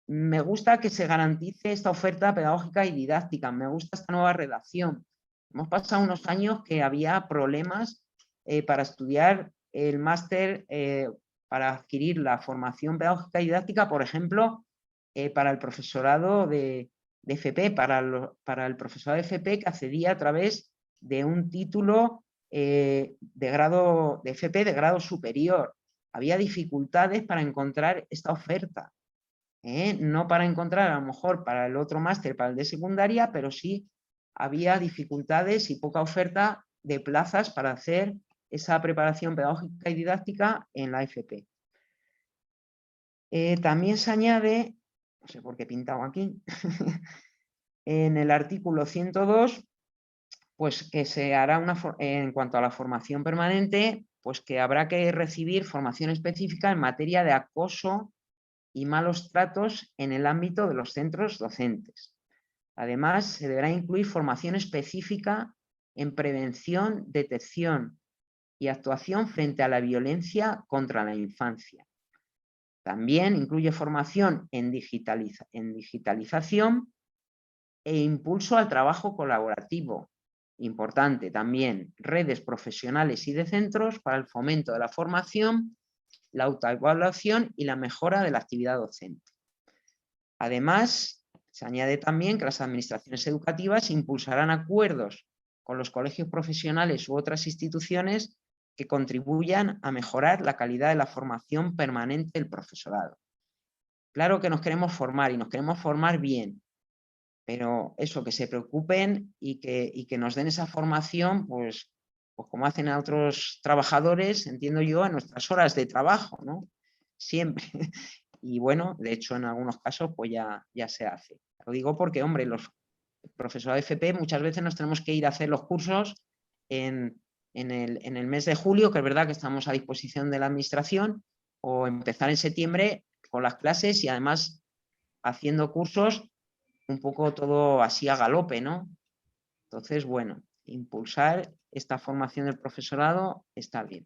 Speaker 2: Me gusta que se garantice esta oferta pedagógica y didáctica, me gusta esta nueva redacción. Hemos pasado unos años que había problemas para estudiar el máster, para adquirir la formación pedagógica y didáctica, por ejemplo, para el profesorado de FP, para el profesorado de FP que accedía a través de un título de grado de FP de grado superior. Había dificultades para encontrar esta oferta. No para encontrar a lo mejor para el otro máster, para el de secundaria, pero sí había dificultades y poca oferta de plazas para hacer esa preparación pedagógica y didáctica en la FP. También se añade, no sé por qué he pintado aquí, en el artículo 102, pues que se hará en cuanto a la formación permanente, pues que habrá que recibir formación específica en materia de acoso y malos tratos en el ámbito de los centros docentes. Además, se deberá incluir formación específica en prevención, detección y actuación frente a la violencia contra la infancia. También incluye formación en digitalización e impulso al trabajo colaborativo. Importante también, redes profesionales y de centros para el fomento de la formación, la autoevaluación y la mejora de la actividad docente. Además, se añade también que las administraciones educativas impulsarán acuerdos con los colegios profesionales u otras instituciones que contribuyan a mejorar la calidad de la formación permanente del profesorado. Claro que nos queremos formar y nos queremos formar bien, pero eso, que se preocupen y que nos den esa formación, pues como hacen a otros trabajadores, entiendo yo, en nuestras horas de trabajo, ¿no? Siempre. Y bueno, de hecho, en algunos casos, pues ya se hace. Lo digo porque, hombre, los profesores de FP muchas veces nos tenemos que ir a hacer los cursos en el mes de julio, que es verdad que estamos a disposición de la administración, o empezar en septiembre con las clases y además haciendo cursos un poco todo así a galope, ¿no? Entonces, bueno, impulsar esta formación del profesorado está bien.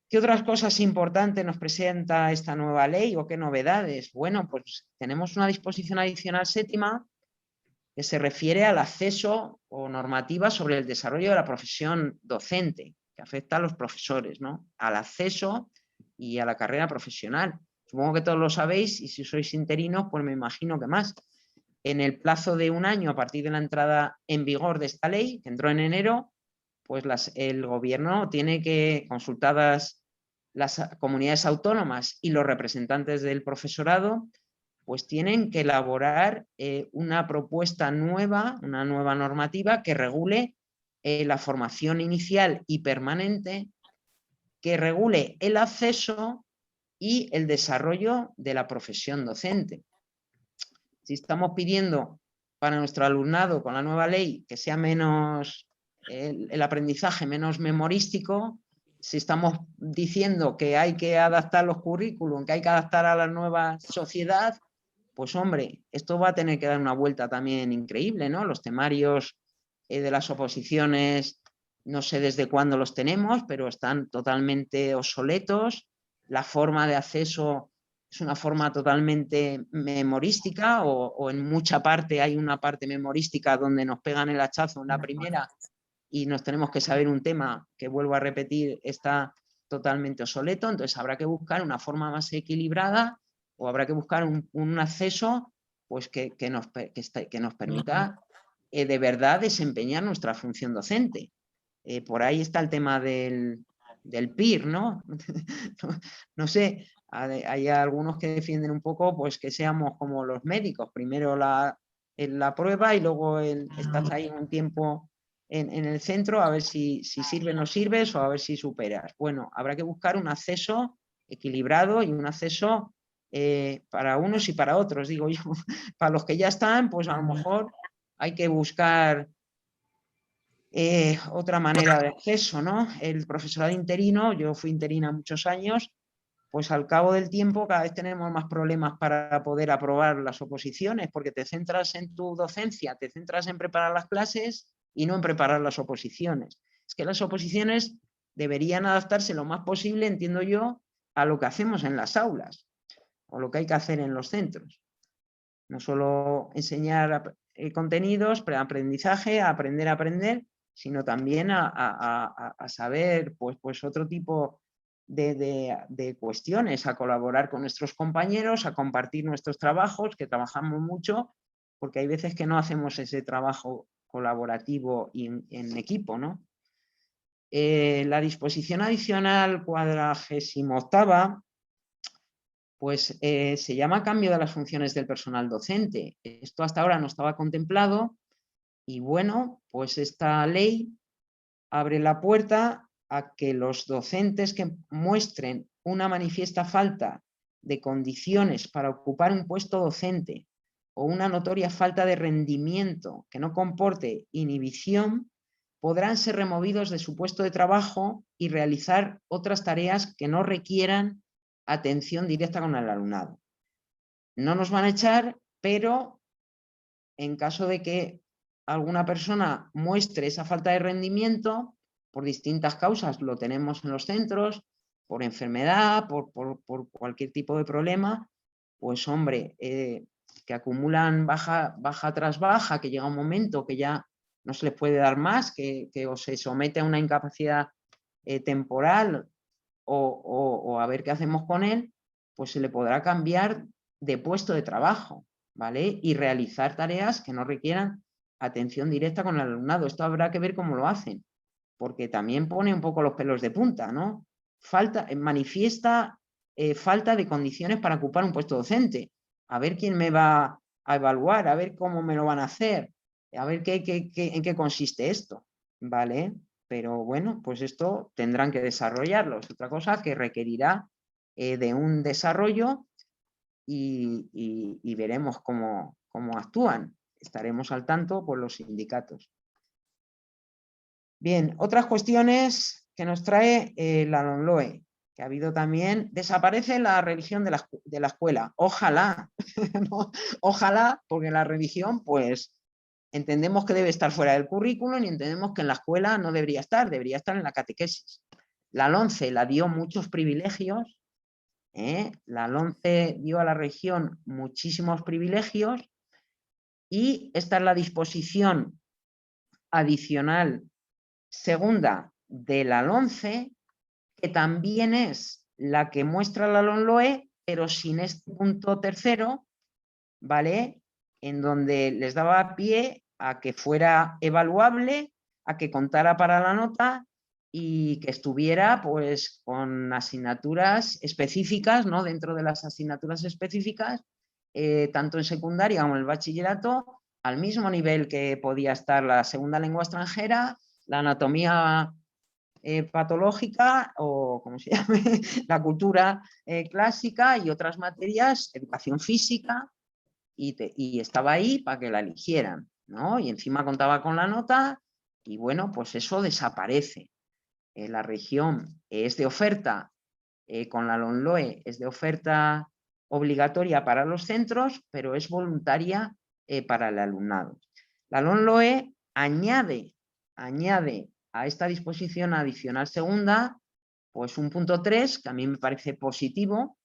Speaker 2: ¿Qué otras cosas importantes nos presenta esta nueva ley o qué novedades? Bueno, pues tenemos una disposición adicional séptima que se refiere al acceso o normativa sobre el desarrollo de la profesión docente, que afecta a los profesores, ¿no? Al acceso y a la carrera profesional. Supongo que todos lo sabéis y si sois interinos, pues me imagino que más. En el plazo de un año a partir de la entrada en vigor de esta ley, que entró en enero, pues el gobierno tiene que, consultadas las comunidades autónomas y los representantes del profesorado, pues tienen que elaborar una propuesta nueva, una nueva normativa que regule la formación inicial y permanente, que regule el acceso y el desarrollo de la profesión docente. Si estamos pidiendo para nuestro alumnado con la nueva ley que sea menos el aprendizaje menos memorístico, si estamos diciendo que hay que adaptar los currículum, que hay que adaptar a la nueva sociedad, pues hombre, esto va a tener que dar una vuelta también increíble, ¿no? Los temarios de las oposiciones, no sé desde cuándo los tenemos, pero están totalmente obsoletos. La forma de acceso es una forma totalmente memorística o en mucha parte hay una parte memorística donde nos pegan el hachazo en la primera y nos tenemos que saber un tema que, vuelvo a repetir, está totalmente obsoleto. Entonces habrá que buscar una forma más equilibrada o habrá que buscar un acceso pues que nos permita de verdad desempeñar nuestra función docente. Por ahí está el tema del PIR, ¿no? No sé, hay algunos que defienden un poco pues que seamos como los médicos, primero la prueba y luego estás ahí un tiempo en el centro a ver si sirves o no sirves o a ver si superas. Bueno, habrá que buscar un acceso equilibrado y un acceso para unos y para otros, digo yo. Para los que ya están, pues a lo mejor hay que buscar otra manera de acceso, ¿no? El profesorado interino, yo fui interina muchos años, pues al cabo del tiempo cada vez tenemos más problemas para poder aprobar las oposiciones, porque te centras en tu docencia, te centras en preparar las clases y no en preparar las oposiciones. Es que las oposiciones deberían adaptarse lo más posible, entiendo yo, a lo que hacemos en las aulas o lo que hay que hacer en los centros. No solo enseñar contenidos, aprendizaje, aprender a aprender, sino también a saber pues otro tipo de cuestiones, a colaborar con nuestros compañeros, a compartir nuestros trabajos, que trabajamos mucho, porque hay veces que no hacemos ese trabajo colaborativo y en equipo, ¿no? La disposición adicional 48ª, pues se llama cambio de las funciones del personal docente. Esto hasta ahora no estaba contemplado y bueno, pues esta ley abre la puerta a que los docentes que muestren una manifiesta falta de condiciones para ocupar un puesto docente o una notoria falta de rendimiento que no comporte inhibición, podrán ser removidos de su puesto de trabajo y realizar otras tareas que no requieran atención directa con el alumnado. No nos van a echar, pero en caso de que alguna persona muestre esa falta de rendimiento, por distintas causas, lo tenemos en los centros, por enfermedad, por cualquier tipo de problema, pues hombre, que acumulan baja tras baja, que llega un momento que ya no se les puede dar más, que o se somete a una incapacidad temporal o a ver qué hacemos con él, pues se le podrá cambiar de puesto de trabajo, ¿vale? Y realizar tareas que no requieran atención directa con el alumnado. Esto habrá que ver cómo lo hacen, porque también pone un poco los pelos de punta, ¿no? Manifiesta falta de condiciones para ocupar un puesto docente. A ver quién me va a evaluar, a ver cómo me lo van a hacer, a ver en qué consiste esto, ¿vale? Pero bueno, pues esto tendrán que desarrollarlo. Es otra cosa que requerirá de un desarrollo y veremos cómo actúan. Estaremos al tanto por los sindicatos. Bien, otras cuestiones que nos trae la LOMLOE, que ha habido también. Desaparece la religión de la escuela. Ojalá, ¿no? Ojalá, porque la religión, pues, entendemos que debe estar fuera del currículum y entendemos que en la escuela no debería estar en la catequesis. La LOMCE la dio muchos privilegios, la LOMCE dio a la religión muchísimos privilegios y esta es la disposición adicional segunda de la LOMCE, que también es la que muestra la LOMLOE, pero sin este punto tercero, ¿vale? En donde les daba pie a que fuera evaluable, a que contara para la nota y que estuviera pues con asignaturas específicas, ¿no? Dentro de las asignaturas específicas, tanto en secundaria como en el bachillerato, al mismo nivel que podía estar la segunda lengua extranjera, la anatomía patológica o como se llame, la cultura clásica y otras materias, educación física, y estaba ahí para que la eligieran, ¿no? Y encima contaba con la nota y bueno, pues eso desaparece. La región es de oferta, con la LOMLOE es de oferta obligatoria para los centros, pero es voluntaria para el alumnado. La LOMLOE añade a esta disposición adicional segunda, pues un punto 3, que a mí me parece positivo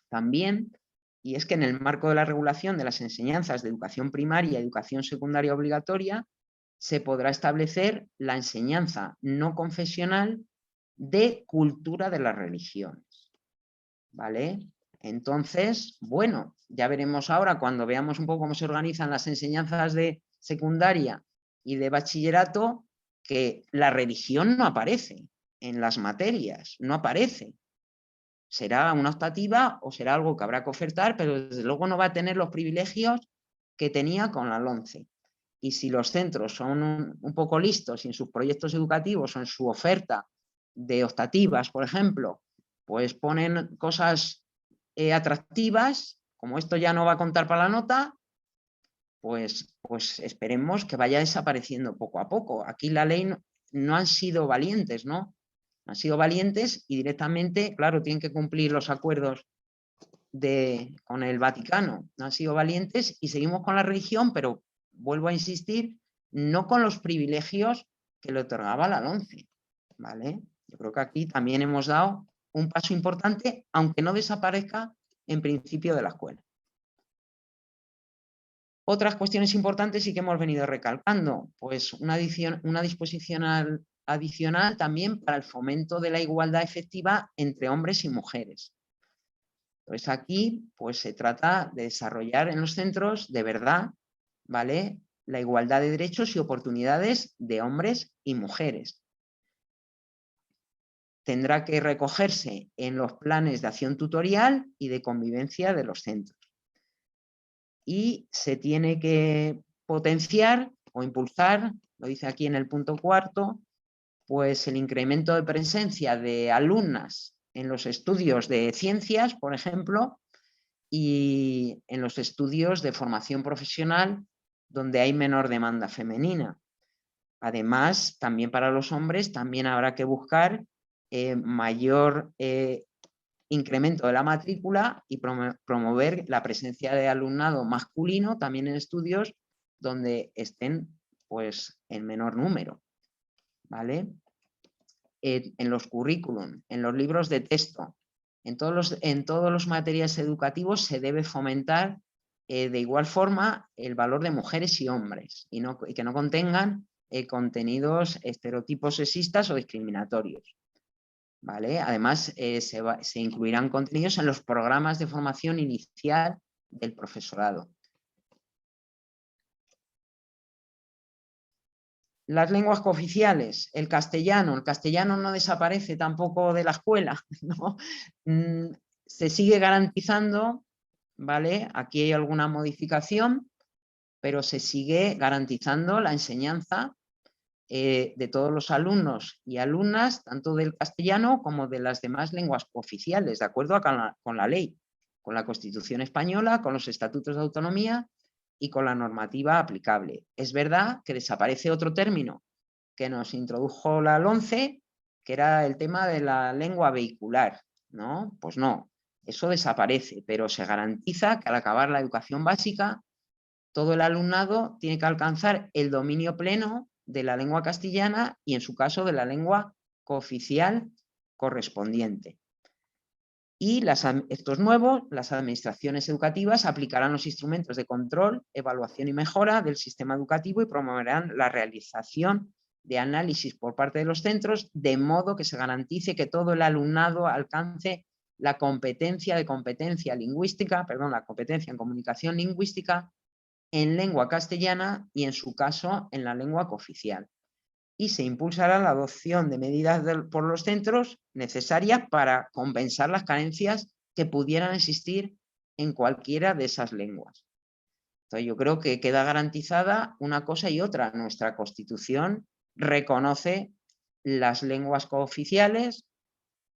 Speaker 2: también, y es que en el marco de la regulación de las enseñanzas de educación primaria y educación secundaria obligatoria, se podrá establecer la enseñanza no confesional de cultura de las religiones, ¿vale? Entonces, bueno, ya veremos ahora cuando veamos un poco cómo se organizan las enseñanzas de secundaria y de bachillerato, que la religión no aparece en las materias, no aparece. Será una optativa o será algo que habrá que ofertar, pero desde luego no va a tener los privilegios que tenía con la LOMCE. Y si los centros son un poco listos y en sus proyectos educativos o en su oferta de optativas, por ejemplo, pues ponen cosas atractivas, como esto ya no va a contar para la nota, pues esperemos que vaya desapareciendo poco a poco. Aquí la ley no han sido valientes, ¿no? Han sido valientes y directamente, claro, tienen que cumplir los acuerdos con el Vaticano. No han sido valientes y seguimos con la religión, pero vuelvo a insistir, no con los privilegios que le otorgaba la LOMCE, ¿vale? Yo creo que aquí también hemos dado un paso importante, aunque no desaparezca en principio de la escuela. Otras cuestiones importantes sí que hemos venido recalcando, pues una disposición adicional también para el fomento de la igualdad efectiva entre hombres y mujeres. Entonces aquí pues se trata de desarrollar en los centros de verdad, ¿vale?, la igualdad de derechos y oportunidades de hombres y mujeres. Tendrá que recogerse en los planes de acción tutorial y de convivencia de los centros. Y se tiene que potenciar o impulsar, lo dice aquí en el punto 4, pues el incremento de presencia de alumnas en los estudios de ciencias, por ejemplo, y en los estudios de formación profesional donde hay menor demanda femenina. Además, también para los hombres también habrá que buscar mayor incremento de la matrícula y promover la presencia de alumnado masculino también en estudios donde estén pues en menor número, ¿vale? En los currículum, en los libros de texto, en todos los materiales educativos se debe fomentar de igual forma el valor de mujeres y hombres y que no contengan contenidos estereotipos sexistas o discriminatorios. ¿Vale? Además, se incluirán contenidos en los programas de formación inicial del profesorado. Las lenguas cooficiales, el castellano no desaparece tampoco de la escuela, ¿no? Se sigue garantizando, ¿vale? Aquí hay alguna modificación, pero se sigue garantizando la enseñanza de todos los alumnos y alumnas, tanto del castellano como de las demás lenguas cooficiales, de acuerdo con la ley, con la Constitución española, con los estatutos de autonomía y con la normativa aplicable. Es verdad que desaparece otro término que nos introdujo la LOMCE, que era el tema de la lengua vehicular, ¿no? Pues no, eso desaparece, pero se garantiza que al acabar la educación básica, todo el alumnado tiene que alcanzar el dominio pleno de la lengua castellana y, en su caso, de la lengua cooficial correspondiente. Y estos nuevos, las administraciones educativas aplicarán los instrumentos de control, evaluación y mejora del sistema educativo y promoverán la realización de análisis por parte de los centros, de modo que se garantice que todo el alumnado alcance la competencia lingüística, la competencia en comunicación lingüística en lengua castellana y, en su caso, en la lengua cooficial. Y se impulsará la adopción de medidas por los centros necesarias para compensar las carencias que pudieran existir en cualquiera de esas lenguas. Entonces, yo creo que queda garantizada una cosa y otra. Nuestra Constitución reconoce las lenguas cooficiales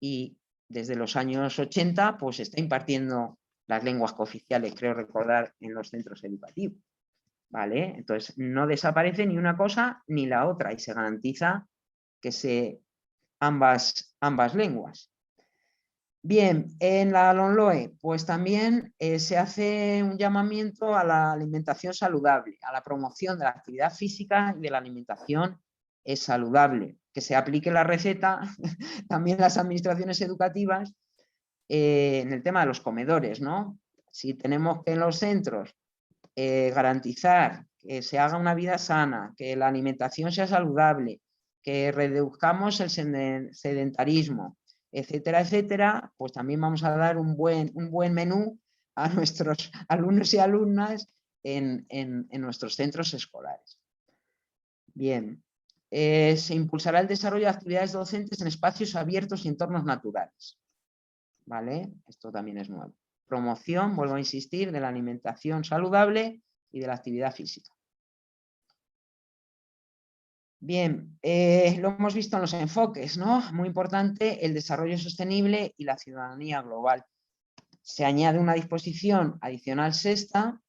Speaker 2: y desde los años 80 pues está impartiendo las lenguas cooficiales, creo recordar, en los centros educativos. ¿Vale? Entonces, no desaparece ni una cosa ni la otra y se garantiza que ambas lenguas. Bien, en la LOMLOE, pues también se hace un llamamiento a la alimentación saludable, a la promoción de la actividad física y de la alimentación saludable, que se aplique la receta también las administraciones educativas en el tema de los comedores, ¿no? Si tenemos que en los centros garantizar que se haga una vida sana, que la alimentación sea saludable, que reduzcamos el sedentarismo, etcétera, etcétera, pues también vamos a dar un buen menú a nuestros alumnos y alumnas en nuestros centros escolares. Bien, se impulsará el desarrollo de actividades docentes en espacios abiertos y entornos naturales. ¿Vale? Esto también es nuevo. Promoción, vuelvo a insistir, de la alimentación saludable y de la actividad física. Bien, lo hemos visto en los enfoques, ¿no? Muy importante el desarrollo sostenible y la ciudadanía global. Se añade una disposición adicional sexta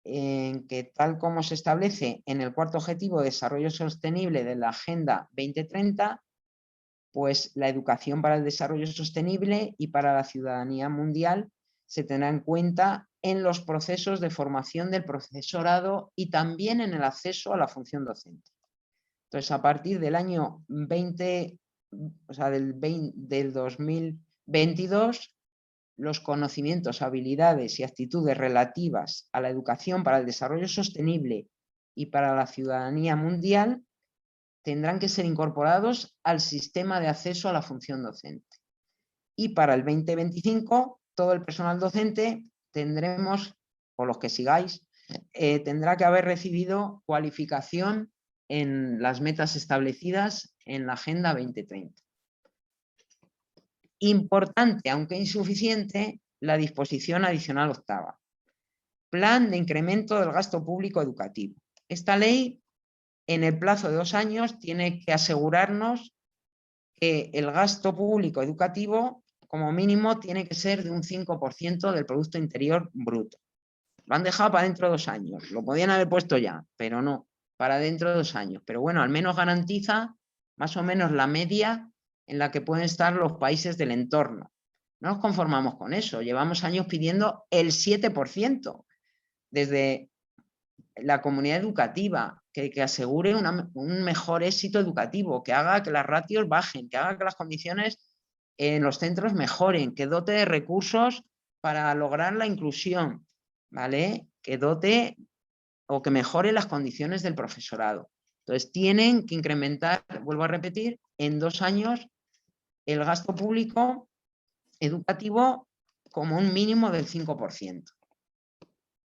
Speaker 2: en que, tal como se establece en el cuarto objetivo de desarrollo sostenible de la Agenda 2030, pues la educación para el desarrollo sostenible y para la ciudadanía mundial se tendrá en cuenta en los procesos de formación del profesorado y también en el acceso a la función docente. Entonces, a partir del año 20, o sea, del 2022, los conocimientos, habilidades y actitudes relativas a la educación para el desarrollo sostenible y para la ciudadanía mundial tendrán que ser incorporados al sistema de acceso a la función docente. Y para el 2025, todo el personal docente tendremos, o los que sigáis, tendrá que haber recibido cualificación en las metas establecidas en la Agenda 2030. Importante, aunque insuficiente, la disposición adicional octava. Plan de incremento del gasto público educativo. Esta ley, en el plazo de 2 años, tiene que asegurarnos que el gasto público educativo, como mínimo, tiene que ser de un 5% del Producto Interior Bruto. Lo han dejado para dentro de 2 años. Lo podían haber puesto ya, pero no, para dentro de 2 años. Pero bueno, al menos garantiza más o menos la media en la que pueden estar los países del entorno. No nos conformamos con eso. Llevamos años pidiendo el 7% desde la comunidad educativa, que asegure un mejor éxito educativo, que haga que las ratios bajen, que haga que las condiciones en los centros mejoren, que dote de recursos para lograr la inclusión, ¿vale? Que dote o que mejore las condiciones del profesorado. Entonces, tienen que incrementar, vuelvo a repetir, en 2 años el gasto público educativo como un mínimo del 5%.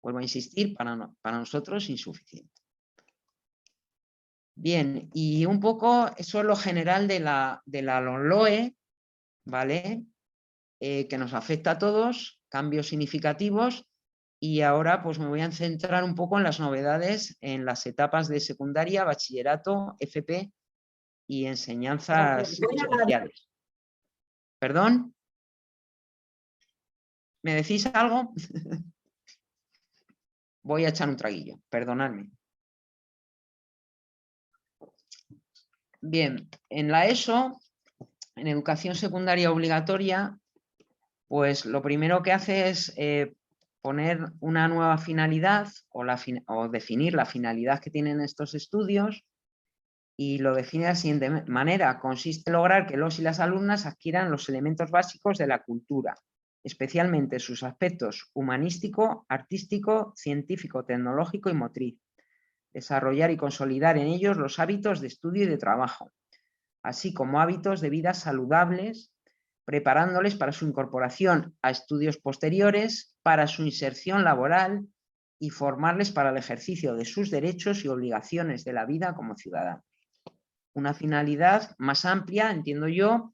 Speaker 2: Vuelvo a insistir, para nosotros insuficiente. Bien, y un poco eso es lo general de la LOMLOE, ¿vale? Que nos afecta a todos, cambios significativos, y ahora pues me voy a centrar un poco en las novedades en las etapas de secundaria, bachillerato, FP y enseñanzas especiales. ¿Perdón? ¿Me decís algo? Voy a echar un traguillo, perdonadme. Bien, en la ESO, en educación secundaria obligatoria, pues lo primero que hace es poner una nueva finalidad o definir la finalidad que tienen estos estudios, y lo define de la siguiente manera. Consiste en lograr que los y las alumnas adquieran los elementos básicos de la cultura, especialmente sus aspectos humanístico, artístico, científico, tecnológico y motriz. Desarrollar y consolidar en ellos los hábitos de estudio y de trabajo, así como hábitos de vida saludables, preparándoles para su incorporación a estudios posteriores, para su inserción laboral y formarles para el ejercicio de sus derechos y obligaciones de la vida como ciudadanos. Una finalidad más amplia, entiendo yo,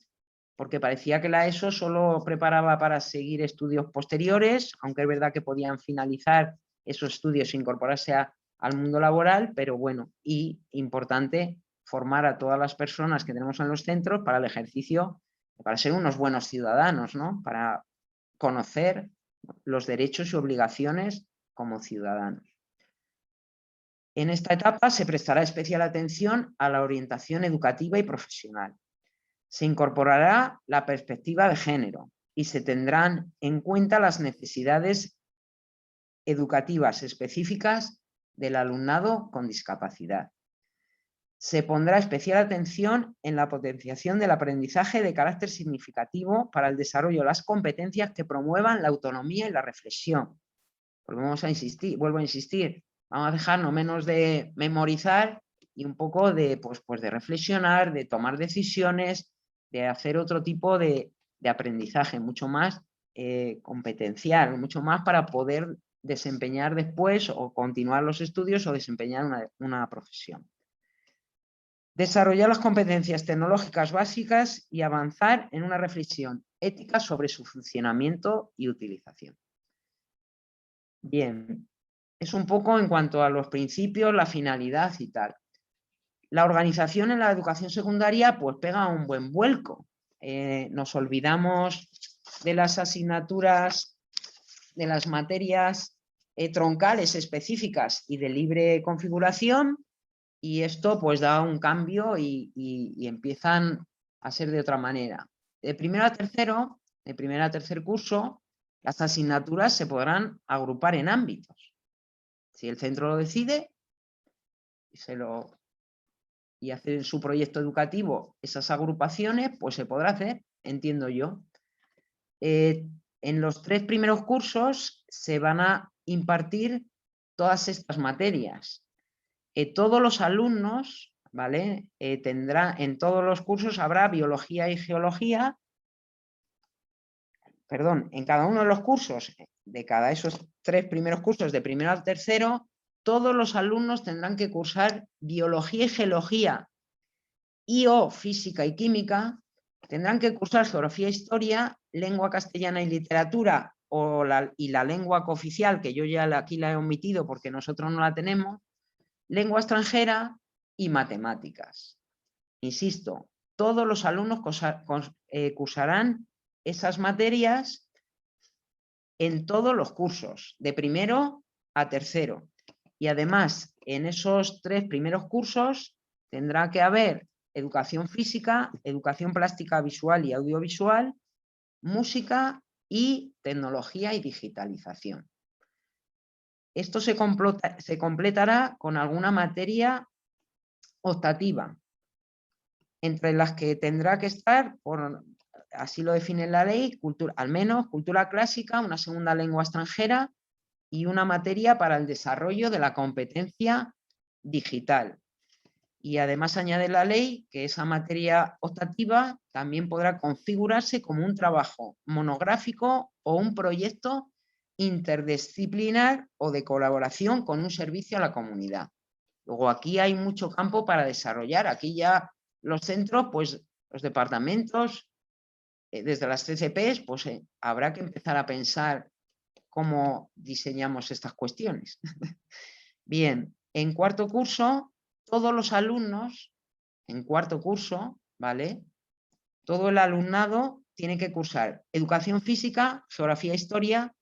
Speaker 2: porque parecía que la ESO solo preparaba para seguir estudios posteriores, aunque es verdad que podían finalizar esos estudios e incorporarse al mundo laboral, pero bueno, y importante formar a todas las personas que tenemos en los centros para el ejercicio, para ser unos buenos ciudadanos, ¿no? Para conocer los derechos y obligaciones como ciudadanos. En esta etapa se prestará especial atención a la orientación educativa y profesional. Se incorporará la perspectiva de género y se tendrán en cuenta las necesidades educativas específicas del alumnado con discapacidad. Se pondrá especial atención en la potenciación del aprendizaje de carácter significativo para el desarrollo de las competencias que promuevan la autonomía y la reflexión. Vuelvo a insistir, vamos a dejarnos menos de memorizar y un poco de, pues de reflexionar, de tomar decisiones, de hacer otro tipo de aprendizaje, mucho más competencial, mucho más para poder desempeñar después o continuar los estudios o desempeñar una profesión. Desarrollar las competencias tecnológicas básicas y avanzar en una reflexión ética sobre su funcionamiento y utilización. Bien, es un poco en cuanto a los principios, la finalidad y tal. La organización en la educación secundaria pues pega un buen vuelco. Nos olvidamos de las asignaturas, de las materias troncales específicas y de libre configuración, y esto pues da un cambio y empiezan a ser de otra manera. De primero a tercer curso, las asignaturas se podrán agrupar en ámbitos. Si el centro lo decide y hace su proyecto educativo esas agrupaciones, pues se podrá hacer, entiendo yo. En los 3 primeros cursos se van a impartir todas estas materias. Todos los alumnos, ¿vale? En todos los cursos habrá biología y geología. Perdón, en cada uno de los cursos, de cada esos 3 primeros cursos, de primero al tercero, todos los alumnos tendrán que cursar biología y geología o física y química, tendrán que cursar geografía e historia, lengua castellana y literatura y la lengua cooficial, que yo ya aquí la he omitido porque nosotros no la tenemos, lengua extranjera y matemáticas. Insisto, todos los alumnos cursarán esas materias en todos los cursos, de primero a tercero. Y además, en esos 3 primeros cursos tendrá que haber educación física, educación plástica visual y audiovisual, música y tecnología y digitalización. Esto se completará con alguna materia optativa, entre las que tendrá que estar, así lo define la ley, al menos cultura clásica, una segunda lengua extranjera y una materia para el desarrollo de la competencia digital. Y además añade la ley que esa materia optativa también podrá configurarse como un trabajo monográfico o un proyecto interdisciplinar o de colaboración con un servicio a la comunidad. Luego aquí hay mucho campo para desarrollar. Aquí ya los centros, pues los departamentos, desde las CCPs, pues habrá que empezar a pensar cómo diseñamos estas cuestiones. Bien, en cuarto curso, todos los alumnos, en cuarto curso, ¿vale? Todo el alumnado tiene que cursar educación física, geografía e historia,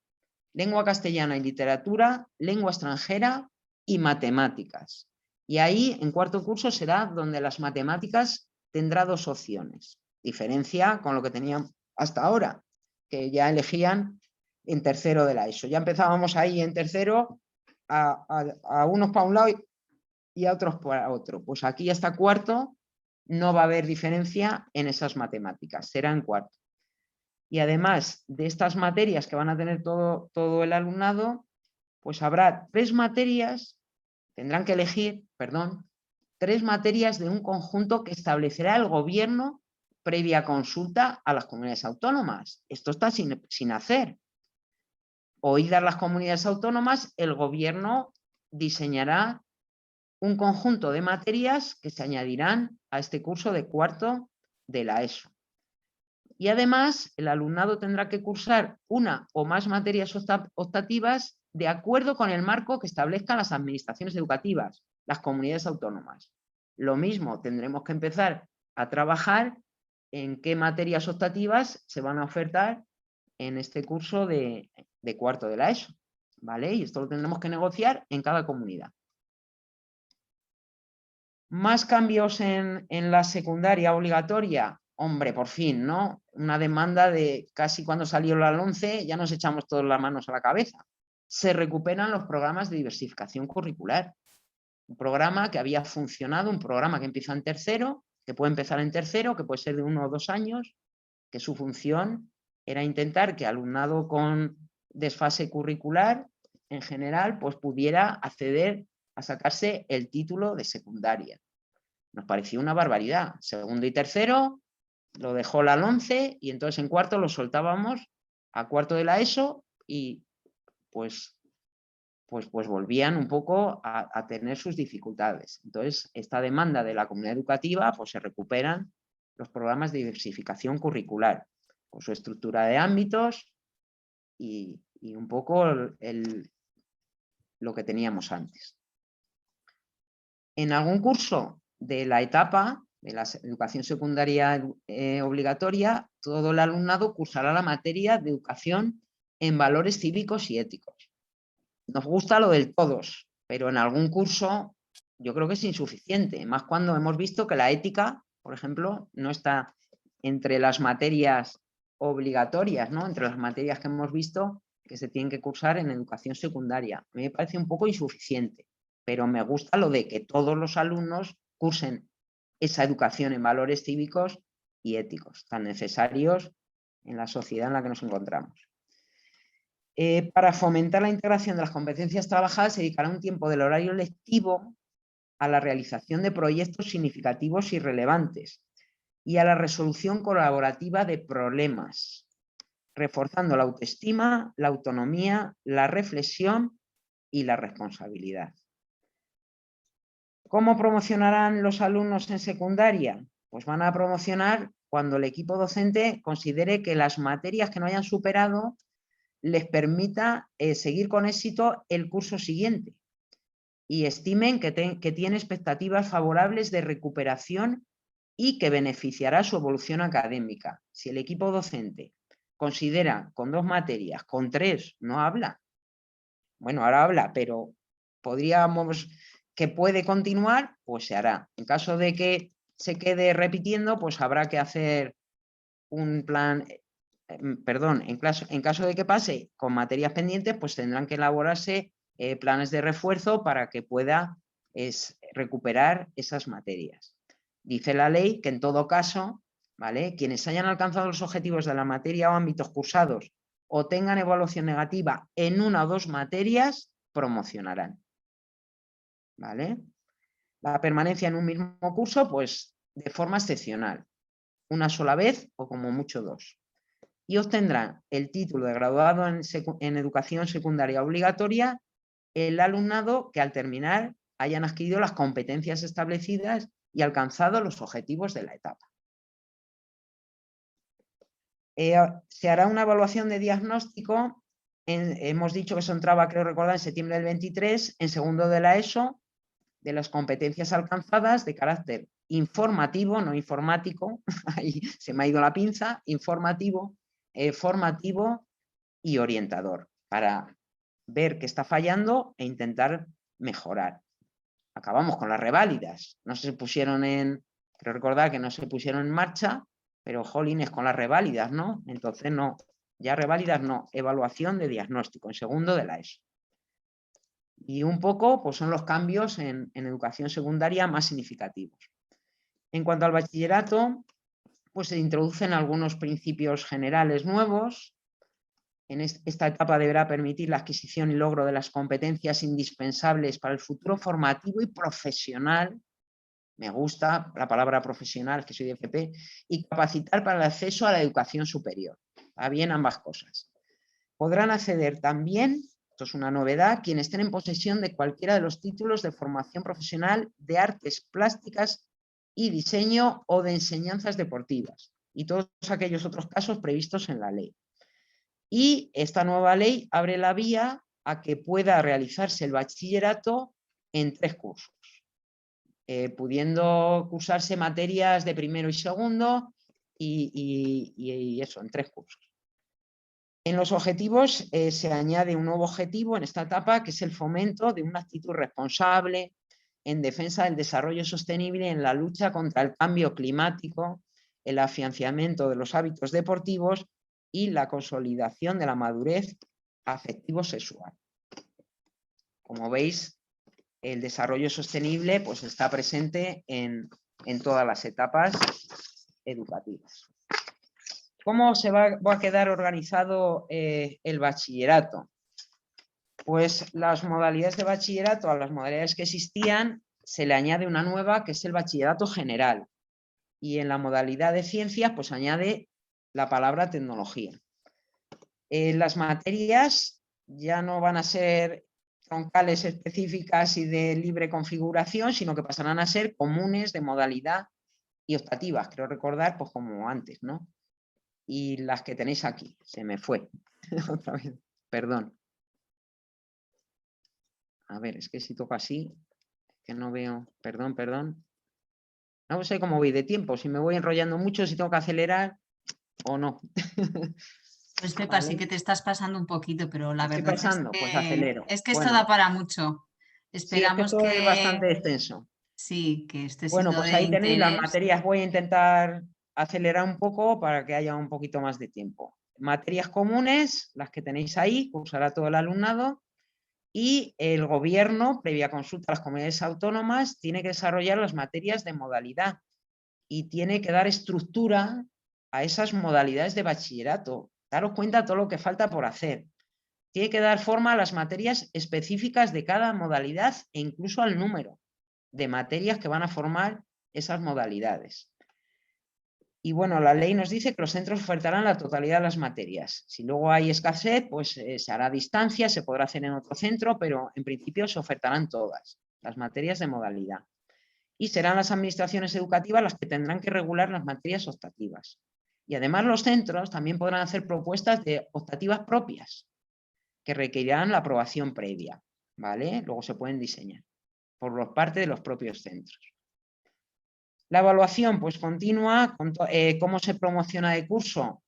Speaker 2: lengua castellana y literatura, lengua extranjera y matemáticas. Y ahí, en cuarto curso, será donde las matemáticas tendrá 2 opciones. Diferencia con lo que tenían hasta ahora, que ya elegían en tercero de la ESO. Ya empezábamos ahí en tercero a unos para un lado y a otros para otro. Pues aquí hasta cuarto no va a haber diferencia en esas matemáticas, será en cuarto. Y además de estas materias que van a tener todo el alumnado, pues habrá 3 materias, tendrán que elegir, 3 materias de un conjunto que establecerá el gobierno previa consulta a las comunidades autónomas. Esto está sin hacer. Oídas las comunidades autónomas, el gobierno diseñará un conjunto de materias que se añadirán a este curso de cuarto de la ESO. Y además, el alumnado tendrá que cursar una o más materias optativas de acuerdo con el marco que establezcan las administraciones educativas, las comunidades autónomas. Lo mismo, tendremos que empezar a trabajar en qué materias optativas se van a ofertar en este curso de cuarto de la ESO, ¿vale? Y esto lo tendremos que negociar en cada comunidad. ¿Más cambios en la secundaria obligatoria? Hombre, por fin, ¿no? Una demanda de casi cuando salió la LOMCE, ya nos echamos todas las manos a la cabeza. Se recuperan los programas de diversificación curricular. Un programa que había funcionado, un programa que empieza en tercero, que puede empezar en tercero, que puede ser de 1 o 2 años, que su función era intentar que alumnado con desfase curricular, en general, pues pudiera acceder a sacarse el título de secundaria. Nos pareció una barbaridad. Segundo y tercero lo dejó la LOMCE y entonces en cuarto lo soltábamos a cuarto de la ESO y pues volvían un poco a tener sus dificultades. Entonces, esta demanda de la comunidad educativa, pues se recuperan los programas de diversificación curricular, con su estructura de ámbitos y un poco lo que teníamos antes. En algún curso de la etapa de la educación secundaria obligatoria, todo el alumnado cursará la materia de educación en valores cívicos y éticos. Nos gusta lo del todos, pero en algún curso yo creo que es insuficiente, más cuando hemos visto que la ética, por ejemplo, no está entre las materias obligatorias, ¿no? Entre las materias que hemos visto que se tienen que cursar en educación secundaria. A mí me parece un poco insuficiente, pero me gusta lo de que todos los alumnos cursen esa educación en valores cívicos y éticos, tan necesarios en la sociedad en la que nos encontramos. Para fomentar la integración de las competencias trabajadas se dedicará un tiempo del horario lectivo a la realización de proyectos significativos y relevantes y a la resolución colaborativa de problemas, reforzando la autoestima, la autonomía, la reflexión y la responsabilidad. ¿Cómo promocionarán los alumnos en secundaria? Pues van a promocionar cuando el equipo docente considere que las materias que no hayan superado les permita seguir con éxito el curso siguiente y estimen que tiene expectativas favorables de recuperación y que beneficiará su evolución académica. Si el equipo docente considera con 2 materias, con 3 no habla, bueno, ahora habla, pero podríamos que puede continuar, pues se hará. En caso de que se quede repitiendo, pues habrá que hacer un plan, perdón, en caso de que pase con materias pendientes, pues tendrán que elaborarse planes de refuerzo para que pueda recuperar esas materias. Dice la ley que en todo caso, ¿vale?, quienes hayan alcanzado los objetivos de la materia o ámbitos cursados o tengan evaluación negativa en 1 o 2 materias, promocionarán. ¿Vale? La permanencia en un mismo curso, pues de forma excepcional, una sola vez o como mucho 2. Y obtendrán el título de graduado en educación secundaria obligatoria el alumnado que al terminar hayan adquirido las competencias establecidas y alcanzado los objetivos de la etapa. Se hará una evaluación de diagnóstico, hemos dicho que eso entraba, creo recordar, en septiembre del 23, en segundo de la ESO, de las competencias alcanzadas de carácter informativo, no informático, ahí se me ha ido la pinza, informativo, formativo y orientador, para ver qué está fallando e intentar mejorar. Acabamos con las reválidas, no se pusieron creo recordar que no se pusieron en marcha, pero jolines con las reválidas, ¿no? Entonces no, ya reválidas no, evaluación de diagnóstico en segundo de la ESO. Y un poco pues son los cambios en educación secundaria más significativos. En cuanto al bachillerato, pues se introducen algunos principios generales nuevos. En esta etapa deberá permitir la adquisición y logro de las competencias indispensables para el futuro formativo y profesional. Me gusta la palabra profesional, que soy de FP, y capacitar para el acceso a la educación superior. Va bien ambas cosas. Podrán acceder también, esto es una novedad, quienes estén en posesión de cualquiera de los títulos de formación profesional de artes plásticas y diseño o de enseñanzas deportivas y todos aquellos otros casos previstos en la ley. Y esta nueva ley abre la vía a que pueda realizarse el bachillerato en 3 cursos, pudiendo cursarse materias de primero y segundo y eso, en 3 cursos. En los objetivos se añade un nuevo objetivo en esta etapa, que es el fomento de una actitud responsable en defensa del desarrollo sostenible y en la lucha contra el cambio climático, el afianzamiento de los hábitos deportivos y la consolidación de la madurez afectivo-sexual. Como veis, el desarrollo sostenible pues, está presente en todas las etapas educativas. ¿Cómo va a quedar organizado el bachillerato? Pues las modalidades de bachillerato, a las modalidades que existían, se le añade una nueva, que es el bachillerato general. Y en la modalidad de ciencias, pues añade la palabra tecnología. Las materias ya no van a ser troncales específicas y de libre configuración, sino que pasarán a ser comunes de modalidad y optativas. Creo recordar, pues como antes, ¿no? Y las que tenéis aquí, se me fue otra vez, perdón. A ver, es que si toco así, que no veo, perdón. No sé cómo voy de tiempo, si me voy enrollando mucho, si tengo que acelerar o no.
Speaker 1: Pues Pepa, sí que te estás pasando un poquito, pero la
Speaker 2: ¿Estoy
Speaker 1: verdad
Speaker 2: pasando? Pues acelero.
Speaker 1: es que esto
Speaker 2: Bueno,
Speaker 1: da para mucho.
Speaker 2: sí, es que
Speaker 1: Esperamos
Speaker 2: esto es bastante extenso.
Speaker 1: sí, que esté
Speaker 2: Bueno,
Speaker 1: siendo
Speaker 2: pues
Speaker 1: de
Speaker 2: ahí tenéis las
Speaker 1: interés.
Speaker 2: materias. Voy a intentar acelerar un poco para que haya un poquito más de tiempo. Materias comunes, las que tenéis ahí, cursará todo el alumnado. Y el gobierno, previa consulta a las comunidades autónomas, tiene que desarrollar las materias de modalidad y tiene que dar estructura a esas modalidades de bachillerato. Daros cuenta de todo lo que falta por hacer. tiene que dar forma a las materias específicas de cada modalidad e incluso al número de materias que van a formar esas modalidades. Y bueno, la ley nos dice que los centros ofertarán la totalidad de las materias. Si luego hay escasez, pues se hará a distancia, se podrá hacer en otro centro, pero en principio se ofertarán todas las materias de modalidad. Y serán las administraciones educativas las que tendrán que regular las materias optativas. Y además los centros también podrán hacer propuestas de optativas propias que requerirán la aprobación previa, ¿vale? Luego se pueden diseñar por parte de los propios centros. La evaluación, pues continua. ¿Cómo se promociona de curso?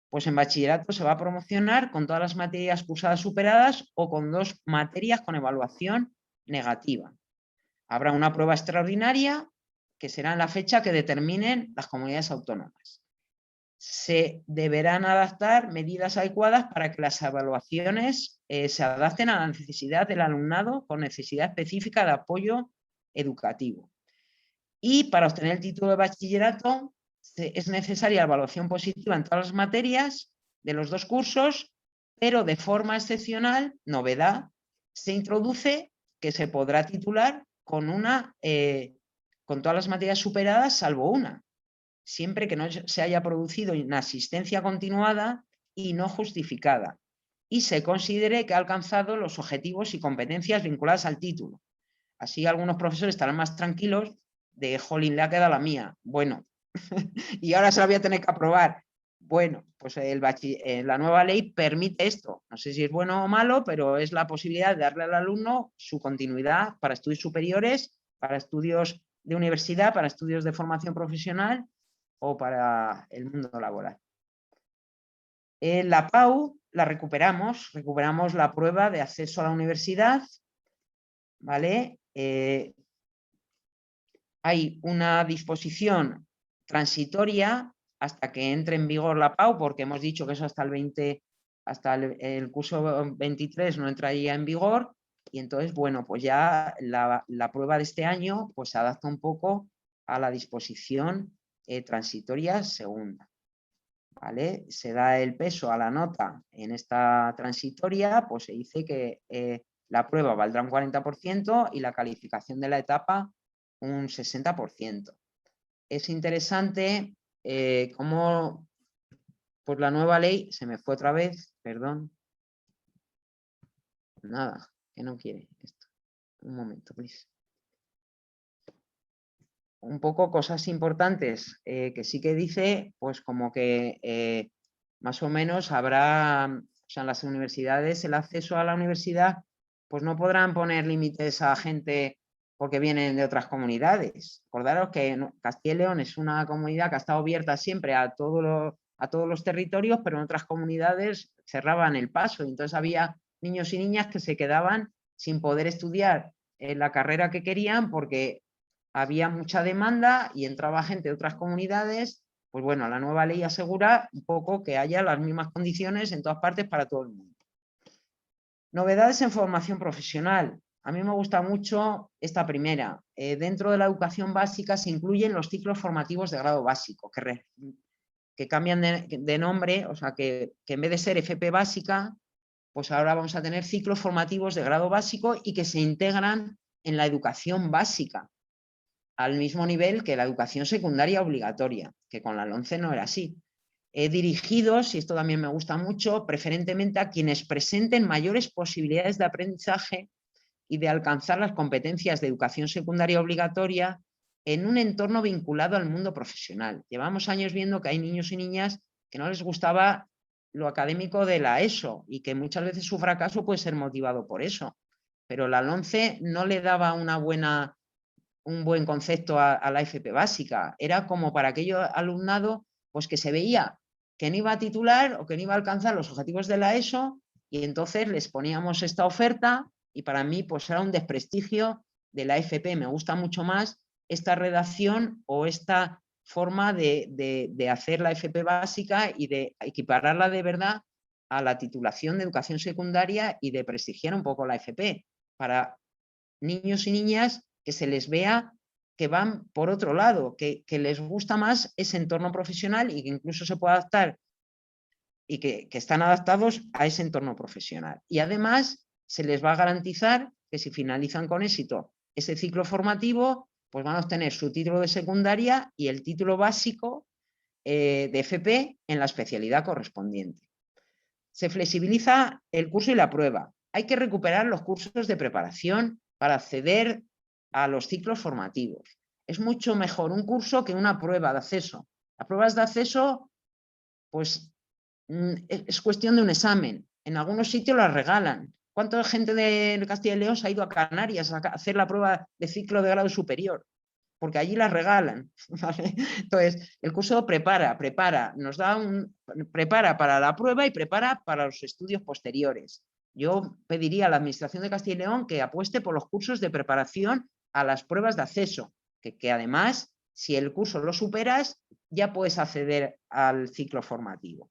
Speaker 2: Pues en bachillerato se va a promocionar con todas las materias cursadas superadas o con 2 materias con evaluación negativa. Habrá una prueba extraordinaria que será en la fecha que determinen las comunidades autónomas. Se deberán adaptar medidas adecuadas para que las evaluaciones se adapten a la necesidad del alumnado con necesidad específica de apoyo educativo. Y para obtener el título de bachillerato es necesaria la evaluación positiva en todas las materias de los 2 cursos, pero de forma excepcional, novedad, se introduce que se podrá titular con todas las materias superadas salvo una, siempre que no se haya producido inasistencia continuada y no justificada, y se considere que ha alcanzado los objetivos y competencias vinculadas al título. Así algunos profesores estarán más tranquilos de, jolín, le ha quedado la mía. Bueno, y ahora se la voy a tener que aprobar. Bueno, pues la nueva ley permite esto. No sé si es bueno o malo, pero es la posibilidad de darle al alumno su continuidad para estudios superiores, para estudios de universidad, para estudios de formación profesional o para el mundo laboral. La PAU la recuperamos la prueba de acceso a la universidad, ¿vale? Hay una disposición transitoria hasta que entre en vigor la PAU, porque hemos dicho que eso hasta el curso 23 no entraría en vigor, y entonces, bueno, pues ya la prueba de este año pues se adapta un poco a la disposición transitoria segunda, ¿vale? Se da el peso a la nota en esta transitoria, pues se dice que la prueba valdrá un 40% y la calificación de la etapa un 60%. Es interesante cómo, pues la nueva ley, se me fue otra vez, perdón. Nada, que no quiere esto. Un momento, please. Un poco cosas importantes que sí que dice, pues como que más o menos habrá, o sea, en las universidades, el acceso a la universidad, pues no podrán poner límites a gente porque vienen de otras comunidades. Acordaros que Castilla y León es una comunidad que ha estado abierta siempre a todos los territorios, pero en otras comunidades cerraban el paso y entonces había niños y niñas que se quedaban sin poder estudiar la carrera que querían porque había mucha demanda y entraba gente de otras comunidades. Pues bueno, la nueva ley asegura un poco que haya las mismas condiciones en todas partes para todo el mundo. Novedades en formación profesional. A mí me gusta mucho esta primera. Dentro de la educación básica se incluyen los ciclos formativos de grado básico, que cambian de nombre, o sea que en vez de ser FP básica, pues ahora vamos a tener ciclos formativos de grado básico y que se integran en la educación básica, al mismo nivel que la educación secundaria obligatoria, que con la LOMCE no era así. Dirigidos, y esto también me gusta mucho, preferentemente a quienes presenten mayores posibilidades de aprendizaje y de alcanzar las competencias de educación secundaria obligatoria en un entorno vinculado al mundo profesional. Llevamos años viendo que hay niños y niñas que no les gustaba lo académico de la ESO y que muchas veces su fracaso puede ser motivado por eso. Pero la LOMCE no le daba un buen concepto a la FP básica. Era como para aquello alumnado pues que se veía que no iba a titular o que no iba a alcanzar los objetivos de la ESO y entonces les poníamos esta oferta y para mí pues era un desprestigio de la FP. Me gusta mucho más esta redacción o esta forma de hacer la FP básica y de equipararla de verdad a la titulación de educación secundaria y de prestigiar un poco la FP para niños y niñas que se les vea que van por otro lado, que les gusta más ese entorno profesional y que incluso se puede adaptar y que están adaptados a ese entorno profesional. Y además se les va a garantizar que si finalizan con éxito ese ciclo formativo, pues van a obtener su título de secundaria y el título básico de FP en la especialidad correspondiente. Se flexibiliza el curso y la prueba. Hay que recuperar los cursos de preparación para acceder a los ciclos formativos. Es mucho mejor un curso que una prueba de acceso. Las pruebas de acceso, pues es cuestión de un examen. En algunos sitios las regalan. ¿Cuánta gente de Castilla y León se ha ido a Canarias a hacer la prueba de ciclo de grado superior? Porque allí las regalan, ¿vale? Entonces, el curso prepara para la prueba y prepara para los estudios posteriores. Yo pediría a la Administración de Castilla y León que apueste por los cursos de preparación a las pruebas de acceso, que además, si el curso lo superas, ya puedes acceder al ciclo formativo.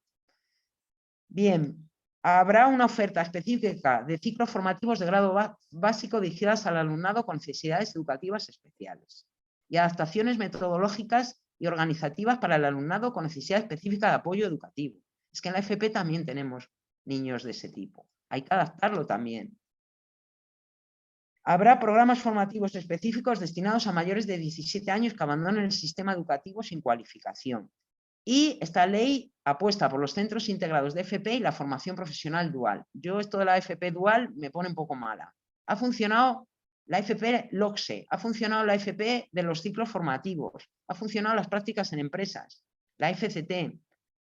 Speaker 2: Bien, habrá una oferta específica de ciclos formativos de grado básico dirigidas al alumnado con necesidades educativas especiales y adaptaciones metodológicas y organizativas para el alumnado con necesidad específica de apoyo educativo. Es que en la FP también tenemos niños de ese tipo. Hay que adaptarlo también. Habrá programas formativos específicos destinados a mayores de 17 años que abandonen el sistema educativo sin cualificación. Y esta ley apuesta por los centros integrados de FP y la formación profesional dual. Yo esto de la FP dual me pone un poco mala. Ha funcionado la FP LOCSE, ha funcionado la FP de los ciclos formativos, ha funcionado las prácticas en empresas, la FCT.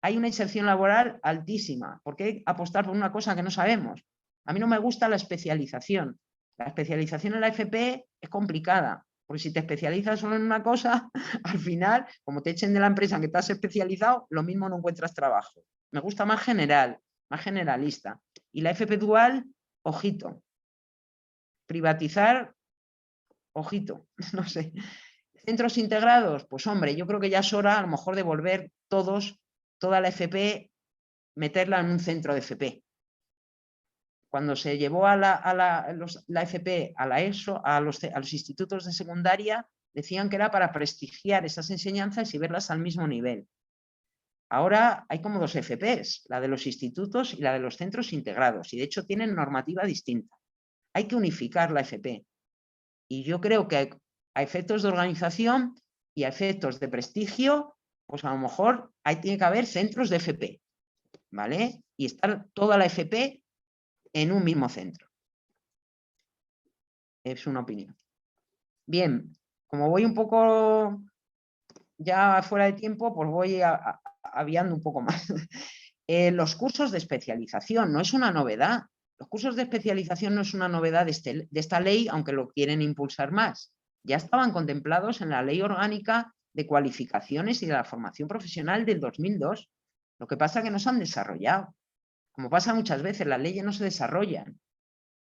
Speaker 2: Hay una inserción laboral altísima. ¿Por qué apostar por una cosa que no sabemos? A mí no me gusta la especialización. La especialización en la FP es complicada, porque si te especializas solo en una cosa, al final, como te echen de la empresa en que te has especializado, lo mismo no encuentras trabajo. Me gusta más general, más generalista. Y la FP dual, ojito. Privatizar, ojito, no sé. Centros integrados, pues hombre, yo creo que ya es hora a lo mejor de volver toda la FP, meterla en un centro de FP. Cuando se llevó a la FP a la ESO, a los institutos de secundaria, decían que era para prestigiar esas enseñanzas y verlas al mismo nivel. Ahora hay como dos FPs, la de los institutos y la de los centros integrados, y de hecho tienen normativa distinta. Hay que unificar la FP. Y yo creo que a efectos de organización y a efectos de prestigio, pues a lo mejor ahí tiene que haber centros de FP, ¿vale? Y estar toda la FP en un mismo centro. Es una opinión. Bien, como voy un poco ya fuera de tiempo, pues voy aviando un poco más. Los cursos de especialización no es una novedad. Los cursos de especialización no es una novedad de esta ley, aunque lo quieren impulsar más. Ya estaban contemplados en la Ley Orgánica de Cualificaciones y de la Formación Profesional del 2002. Lo que pasa es que no se han desarrollado. Como pasa muchas veces, las leyes no se desarrollan,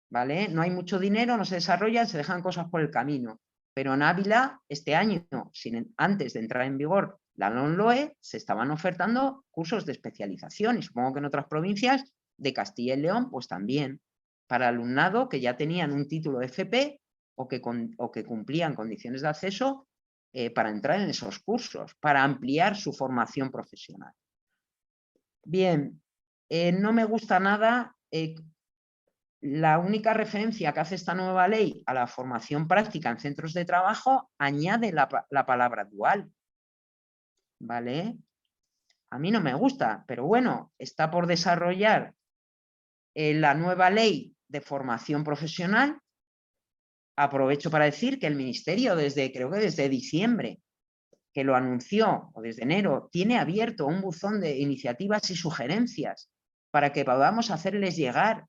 Speaker 2: ¿vale? No hay mucho dinero, no se desarrollan, se dejan cosas por el camino. Pero en Ávila, este año, antes de entrar en vigor la LOMLOE, se estaban ofertando cursos de especialización y supongo que en otras provincias de Castilla y León, pues también, para alumnado que ya tenían un título de FP o que cumplían condiciones de acceso para entrar en esos cursos, para ampliar su formación profesional. Bien, no me gusta nada la única referencia que hace esta nueva ley a la formación práctica en centros de trabajo añade la palabra dual, ¿vale? A mí no me gusta, pero bueno, está por desarrollar la nueva ley de formación profesional. Aprovecho para decir que el Ministerio, creo que desde diciembre, que lo anunció, o desde enero, tiene abierto un buzón de iniciativas y sugerencias para que podamos hacerles llegar,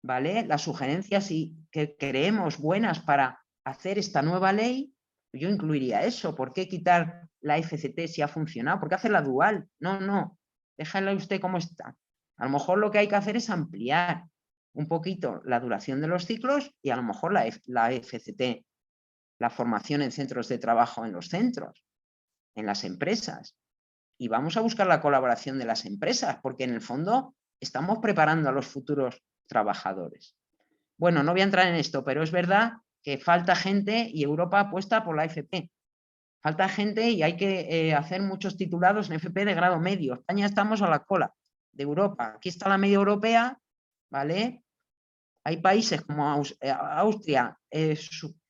Speaker 2: ¿vale?, las sugerencias que creemos buenas para hacer esta nueva ley. Yo incluiría eso. ¿Por qué quitar la FCT si ha funcionado? ¿Por qué hacer la dual? No, déjala usted como está. A lo mejor lo que hay que hacer es ampliar un poquito la duración de los ciclos y a lo mejor la FCT, la formación en centros de trabajo en los centros, en las empresas. Y vamos a buscar la colaboración de las empresas, porque en el fondo estamos preparando a los futuros trabajadores. Bueno, no voy a entrar en esto, pero es verdad que falta gente y Europa apuesta por la FP. Falta gente y hay que hacer muchos titulados en FP de grado medio. España estamos a la cola. de Europa. Aquí está la media europea, ¿vale? Hay países como Austria,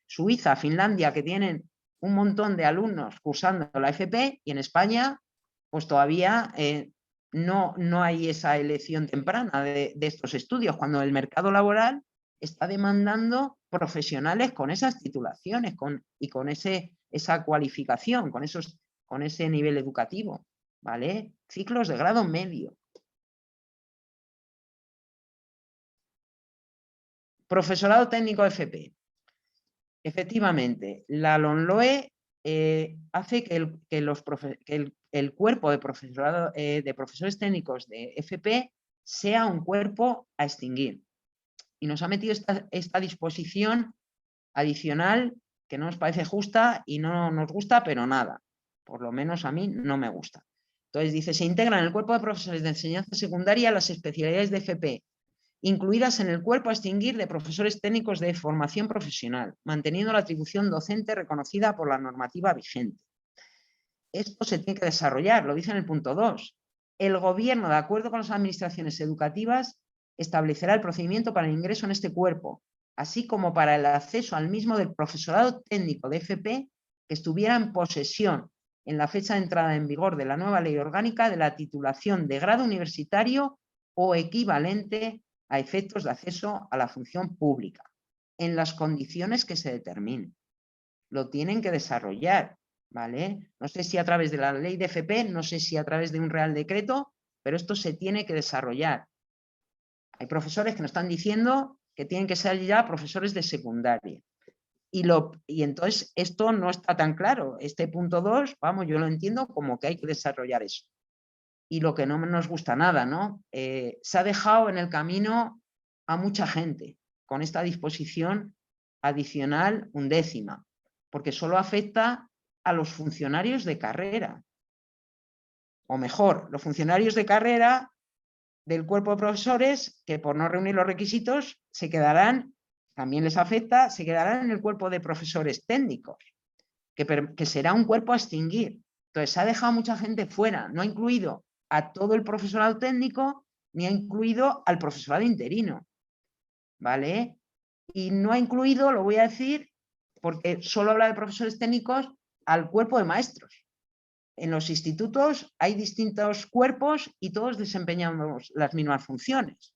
Speaker 2: Suiza, Finlandia, que tienen un montón de alumnos cursando la FP, y en España pues todavía no hay esa elección temprana de estos estudios, cuando el mercado laboral está demandando profesionales con esas titulaciones y con esa cualificación, con ese nivel educativo, ¿vale? Ciclos de grado medio. Profesorado técnico FP. Efectivamente, la LOMLOE hace que el cuerpo de profesorado de profesores técnicos de FP sea un cuerpo a extinguir. Y nos ha metido esta disposición adicional que no nos parece justa y no nos gusta, pero nada. Por lo menos a mí no me gusta. Entonces dice, se integran en el cuerpo de profesores de enseñanza secundaria las especialidades de FP, incluidas en el cuerpo a extinguir de profesores técnicos de formación profesional, manteniendo la atribución docente reconocida por la normativa vigente. Esto se tiene que desarrollar, lo dice en el punto 2. El Gobierno, de acuerdo con las administraciones educativas, establecerá el procedimiento para el ingreso en este cuerpo, así como para el acceso al mismo del profesorado técnico de FP que estuviera en posesión en la fecha de entrada en vigor de la nueva ley orgánica de la titulación de grado universitario o equivalente a efectos de acceso a la función pública, en las condiciones que se determinen. Lo tienen que desarrollar, ¿vale? No sé si a través de la ley de FP, no sé si a través de un real decreto, pero esto se tiene que desarrollar. Hay profesores que nos están diciendo que tienen que ser ya profesores de secundaria. Y entonces esto no está tan claro. Este punto 2, vamos, yo lo entiendo como que hay que desarrollar eso. Y lo que no nos gusta nada, ¿no? Se ha dejado en el camino a mucha gente con esta disposición adicional 11ª, porque solo afecta a los funcionarios de carrera. O mejor, los funcionarios de carrera del cuerpo de profesores que por no reunir los requisitos se quedarán, también les afecta, se quedarán en el cuerpo de profesores técnicos, que será un cuerpo a extinguir. Entonces se ha dejado mucha gente fuera, no ha incluido a todo el profesorado técnico ni ha incluido al profesorado interino, ¿vale? Y no ha incluido, lo voy a decir, porque solo habla de profesores técnicos, al cuerpo de maestros. En los institutos hay distintos cuerpos y todos desempeñamos las mismas funciones.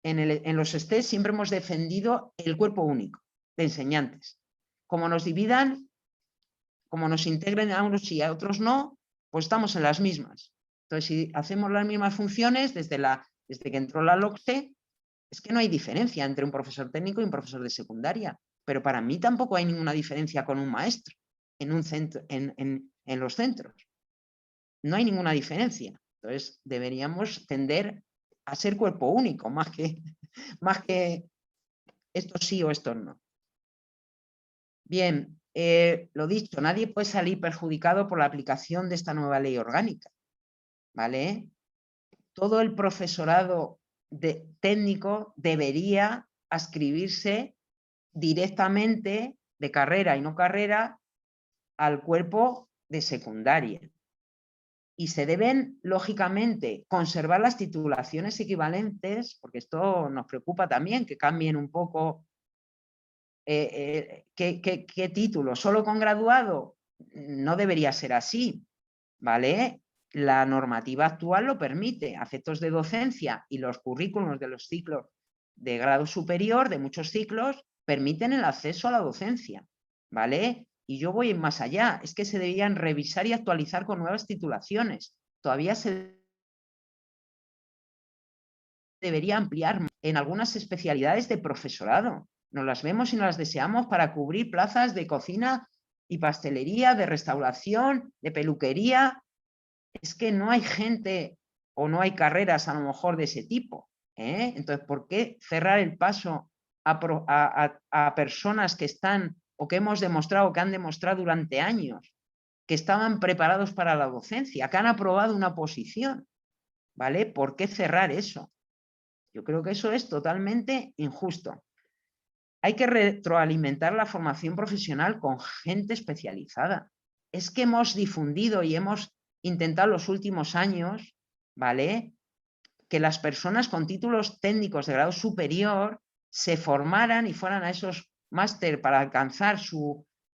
Speaker 2: En los STE siempre hemos defendido el cuerpo único de enseñantes. Como nos dividan, como nos integren a unos y a otros no, pues estamos en las mismas. Entonces, si hacemos las mismas funciones desde que entró la LOCTE, es que no hay diferencia entre un profesor técnico y un profesor de secundaria. Pero para mí tampoco hay ninguna diferencia con un maestro en los centros. No hay ninguna diferencia. Entonces, deberíamos tender a ser cuerpo único, más que esto sí o esto no. Bien, lo dicho, nadie puede salir perjudicado por la aplicación de esta nueva ley orgánica, ¿vale? Todo el profesorado técnico debería adscribirse directamente de carrera y no carrera al cuerpo de secundaria. Y se deben, lógicamente, conservar las titulaciones equivalentes, porque esto nos preocupa también, que cambien un poco qué título. ¿Solo con graduado? No debería ser así, ¿vale? La normativa actual lo permite, a efectos de docencia, y los currículos de los ciclos de grado superior, de muchos ciclos, permiten el acceso a la docencia, ¿vale? Y yo voy más allá, es que se deberían revisar y actualizar con nuevas titulaciones. Todavía se debería ampliar en algunas especialidades de profesorado. Nos las vemos y nos las deseamos para cubrir plazas de cocina y pastelería, de restauración, de peluquería. Es que no hay gente o no hay carreras a lo mejor de ese tipo, ¿eh? Entonces, ¿por qué cerrar el paso a personas que están o que hemos demostrado, que han demostrado durante años que estaban preparados para la docencia, que han aprobado una oposición, ¿vale? ¿Por qué cerrar eso? Yo creo que eso es totalmente injusto. Hay que retroalimentar la formación profesional con gente especializada. Es que hemos difundido y hemos intentado los últimos años, ¿vale?, que las personas con títulos técnicos de grado superior se formaran y fueran a esos máster para alcanzar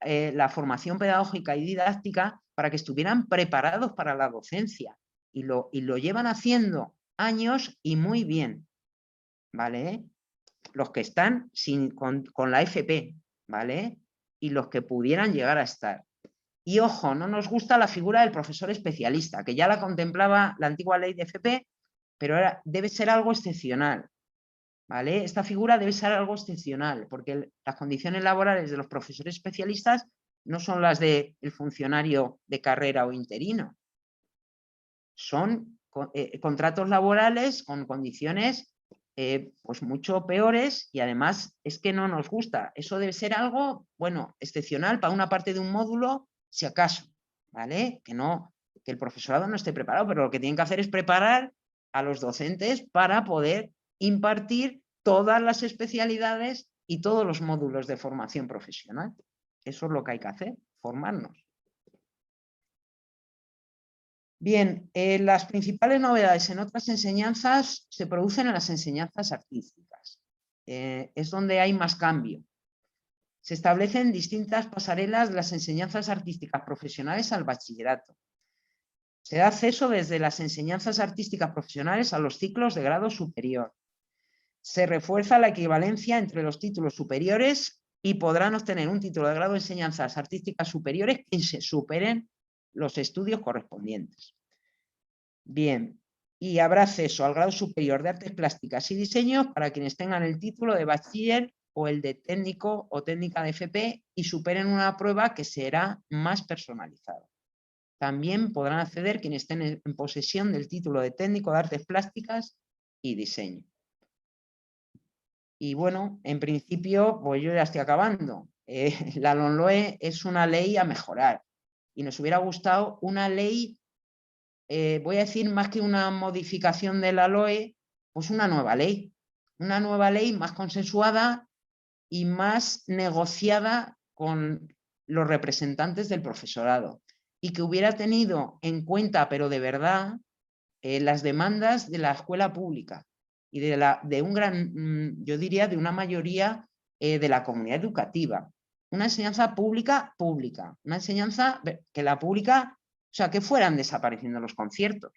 Speaker 2: la formación pedagógica y didáctica, para que estuvieran preparados para la docencia. Y lo llevan haciendo años y muy bien, ¿vale? Los que están con la FP, ¿vale? Y los que pudieran llegar a estar. Y ojo, no nos gusta la figura del profesor especialista, que ya la contemplaba la antigua ley de FP, pero ahora debe ser algo excepcional, ¿vale? Esta figura debe ser algo excepcional, porque las condiciones laborales de los profesores especialistas no son las del funcionario de carrera o interino. Son contratos laborales con condiciones pues mucho peores, y además es que no nos gusta. Eso debe ser algo, bueno, excepcional para una parte de un módulo, si acaso, ¿vale? Que el profesorado no esté preparado, pero lo que tienen que hacer es preparar a los docentes para poder impartir todas las especialidades y todos los módulos de formación profesional. Eso es lo que hay que hacer, formarnos. Bien, las principales novedades en otras enseñanzas se producen en las enseñanzas artísticas. Es donde hay más cambio. Se establecen distintas pasarelas de las enseñanzas artísticas profesionales al bachillerato. Se da acceso desde las enseñanzas artísticas profesionales a los ciclos de grado superior. Se refuerza la equivalencia entre los títulos superiores y podrán obtener un título de grado de enseñanzas artísticas superiores que se superen los estudios correspondientes. Bien, y habrá acceso al grado superior de artes plásticas y diseños para quienes tengan el título de bachiller o el de técnico o técnica de FP y superen una prueba que será más personalizada. También podrán acceder quienes estén en posesión del título de técnico de artes plásticas y diseño. Y bueno, en principio, pues yo ya estoy acabando. La LOMLOE es una ley a mejorar y nos hubiera gustado una ley, voy a decir, más que una modificación de la LOE, pues una nueva ley más consensuada y más negociada con los representantes del profesorado, y que hubiera tenido en cuenta, pero de verdad, las demandas de la escuela pública y de un gran, yo diría, de una mayoría de la comunidad educativa. Una enseñanza pública, una enseñanza que la pública, o sea, que fueran desapareciendo los conciertos.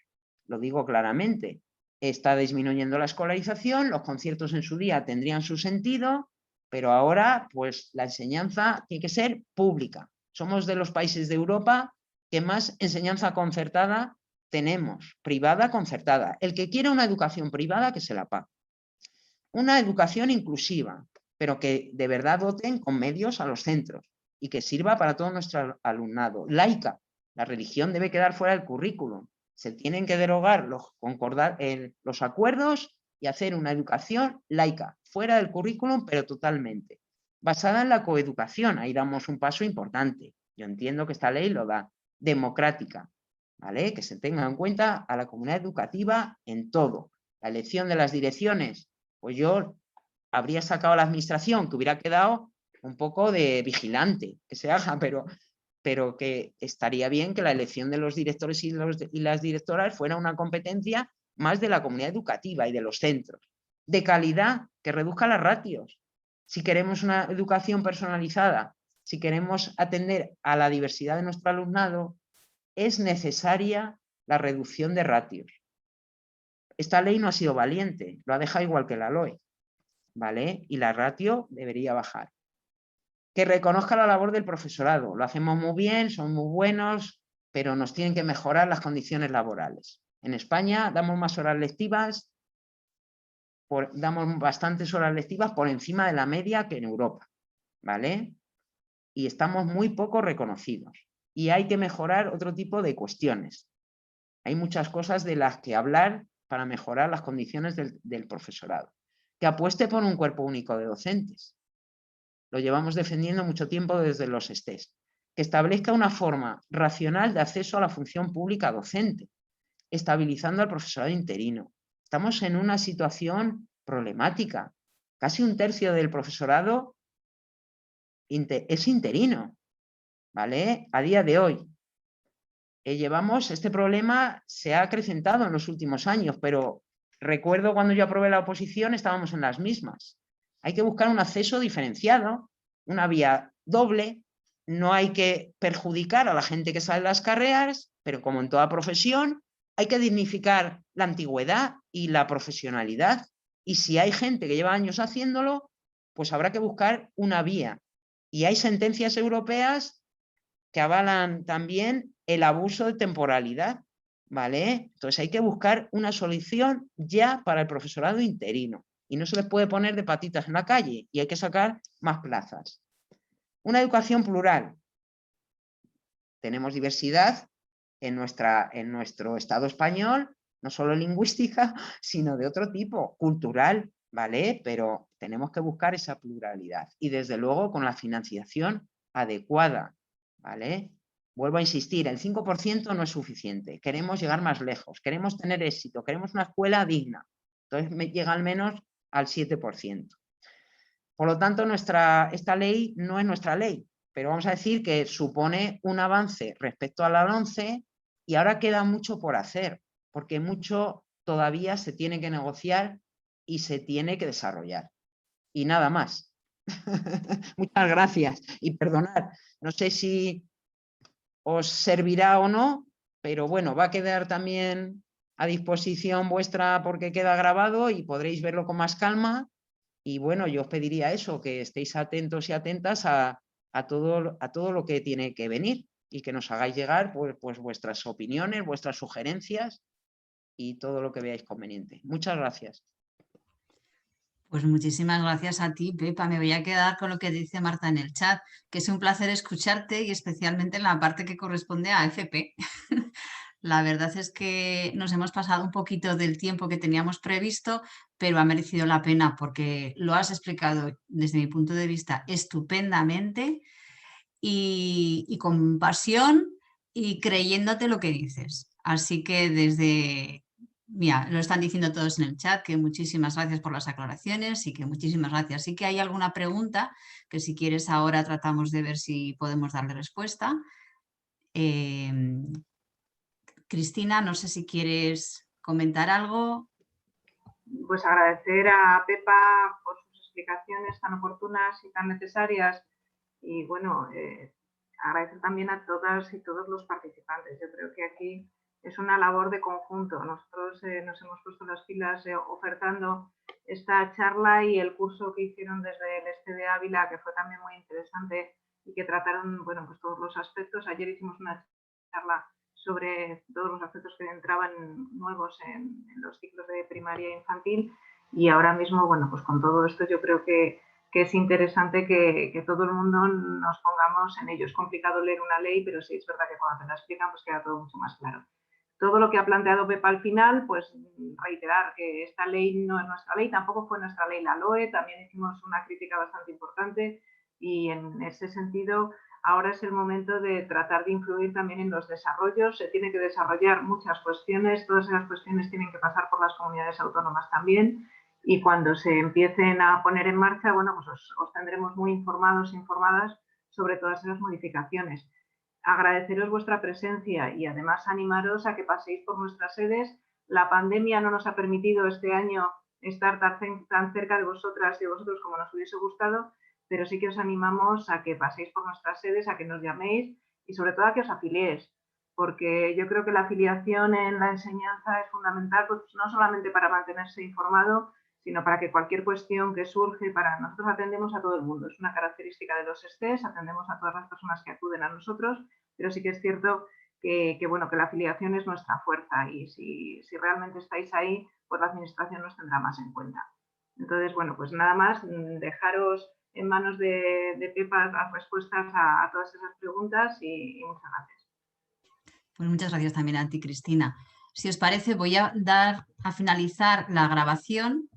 Speaker 2: Lo digo claramente. Está disminuyendo la escolarización, los conciertos en su día tendrían su sentido, pero ahora, pues, la enseñanza tiene que ser pública. Somos de los países de Europa que más enseñanza concertada tenemos, privada, concertada. El que quiera una educación privada, que se la pague. Una educación inclusiva, pero que de verdad doten con medios a los centros y que sirva para todo nuestro alumnado. Laica, la religión debe quedar fuera del currículum. Se tienen que derogar los acuerdos y hacer una educación laica, fuera del currículum, pero totalmente. Basada en la coeducación, ahí damos un paso importante. Yo entiendo que esta ley lo da. Democrática, ¿vale? Que se tenga en cuenta a la comunidad educativa en todo. La elección de las direcciones, pues yo habría sacado a la administración, que hubiera quedado un poco de vigilante, que se haga, pero que estaría bien que la elección de los directores y las directoras fuera una competencia más de la comunidad educativa y de los centros. De calidad, que reduzca las ratios. Si queremos una educación personalizada, si queremos atender a la diversidad de nuestro alumnado, es necesaria la reducción de ratios. Esta ley no ha sido valiente, lo ha dejado igual que la LOE, ¿vale? Y la ratio debería bajar. Que reconozca la labor del profesorado. Lo hacemos muy bien, son muy buenos, pero nos tienen que mejorar las condiciones laborales. En España damos más horas lectivas, damos bastantes horas lectivas por encima de la media que en Europa, ¿vale? Y estamos muy poco reconocidos. Y hay que mejorar otro tipo de cuestiones. Hay muchas cosas de las que hablar para mejorar las condiciones del profesorado. Que apueste por un cuerpo único de docentes. Lo llevamos defendiendo mucho tiempo desde los STES. Que establezca una forma racional de acceso a la función pública docente, estabilizando al profesorado interino. Estamos en una situación problemática. Casi un tercio del profesorado es interino, ¿vale? A día de hoy. Este problema se ha acrecentado en los últimos años, pero recuerdo cuando yo aprobé la oposición estábamos en las mismas. Hay que buscar un acceso diferenciado, una vía doble, no hay que perjudicar a la gente que sale de las carreras, pero como en toda profesión, hay que dignificar la antigüedad y la profesionalidad. Y si hay gente que lleva años haciéndolo, pues habrá que buscar una vía. Y hay sentencias europeas que avalan también el abuso de temporalidad, ¿vale? Entonces hay que buscar una solución ya para el profesorado interino y no se les puede poner de patitas en la calle y hay que sacar más plazas. Una educación plural. Tenemos diversidad en nuestro Estado español, no solo lingüística, sino de otro tipo, cultural, ¿vale? Pero tenemos que buscar esa pluralidad y desde luego con la financiación adecuada, ¿vale? Vuelvo a insistir, el 5% no es suficiente, queremos llegar más lejos, queremos tener éxito, queremos una escuela digna, entonces me llega al menos al 7%. Por lo tanto, esta ley no es nuestra ley, pero vamos a decir que supone un avance respecto a la LOMCE y ahora queda mucho por hacer, porque mucho todavía se tiene que negociar y se tiene que desarrollar. Y nada más. Muchas gracias y perdonad, no sé si os servirá o no, pero bueno, va a quedar también a disposición vuestra porque queda grabado y podréis verlo con más calma. Y bueno, yo os pediría eso, que estéis atentos y atentas a todo lo que tiene que venir y que nos hagáis llegar pues vuestras opiniones, vuestras sugerencias y todo lo que veáis conveniente. Muchas gracias.
Speaker 1: Pues muchísimas gracias a ti, Pepa. Me voy a quedar con lo que dice Marta en el chat, que es un placer escucharte y especialmente en la parte que corresponde a FP. La verdad es que nos hemos pasado un poquito del tiempo que teníamos previsto, pero ha merecido la pena porque lo has explicado desde mi punto de vista estupendamente y con pasión y creyéndote lo que dices. Así que mira, lo están diciendo todos en el chat, que muchísimas gracias por las aclaraciones y que muchísimas gracias. Sí que hay alguna pregunta que si quieres ahora tratamos de ver si podemos darle respuesta. Cristina, no sé si quieres comentar algo.
Speaker 3: Pues agradecer a Pepa por sus explicaciones tan oportunas y tan necesarias y bueno, agradecer también a todas y todos los participantes. Yo creo que aquí es una labor de conjunto. Nosotros nos hemos puesto las pilas ofertando esta charla y el curso que hicieron desde el Este de Ávila, que fue también muy interesante y que trataron, bueno, pues todos los aspectos. Ayer hicimos una charla sobre todos los aspectos que entraban nuevos en los ciclos de primaria e infantil y ahora mismo, bueno, pues con todo esto yo creo que es interesante que todo el mundo nos pongamos en ello. Es complicado leer una ley, pero sí es verdad que cuando te la explican pues queda todo mucho más claro. Todo lo que ha planteado Pepa al final, pues reiterar que esta ley no es nuestra ley, tampoco fue nuestra ley la LOE, también hicimos una crítica bastante importante y en ese sentido ahora es el momento de tratar de influir también en los desarrollos. Se tiene que desarrollar muchas cuestiones, todas esas cuestiones tienen que pasar por las comunidades autónomas también y cuando se empiecen a poner en marcha, bueno, pues os tendremos muy informados e informadas sobre todas esas modificaciones. Agradeceros vuestra presencia y además animaros a que paséis por nuestras sedes. La pandemia no nos ha permitido este año estar tan cerca de vosotras y de vosotros como nos hubiese gustado, pero sí que os animamos a que paséis por nuestras sedes, a que nos llaméis y sobre todo a que os afiliéis, porque yo creo que la afiliación en la enseñanza es fundamental, pues no solamente para mantenerse informado, sino para que cualquier cuestión que surge, nosotros atendemos a todo el mundo, es una característica de los STES, atendemos a todas las personas que acuden a nosotros, pero sí que es cierto que la afiliación es nuestra fuerza y si realmente estáis ahí, pues la administración nos tendrá más en cuenta. Entonces, bueno, pues nada más, dejaros en manos de Pepa las respuestas a todas esas preguntas y muchas gracias.
Speaker 1: Pues muchas gracias también a ti, Cristina. Si os parece, voy a dar a finalizar la grabación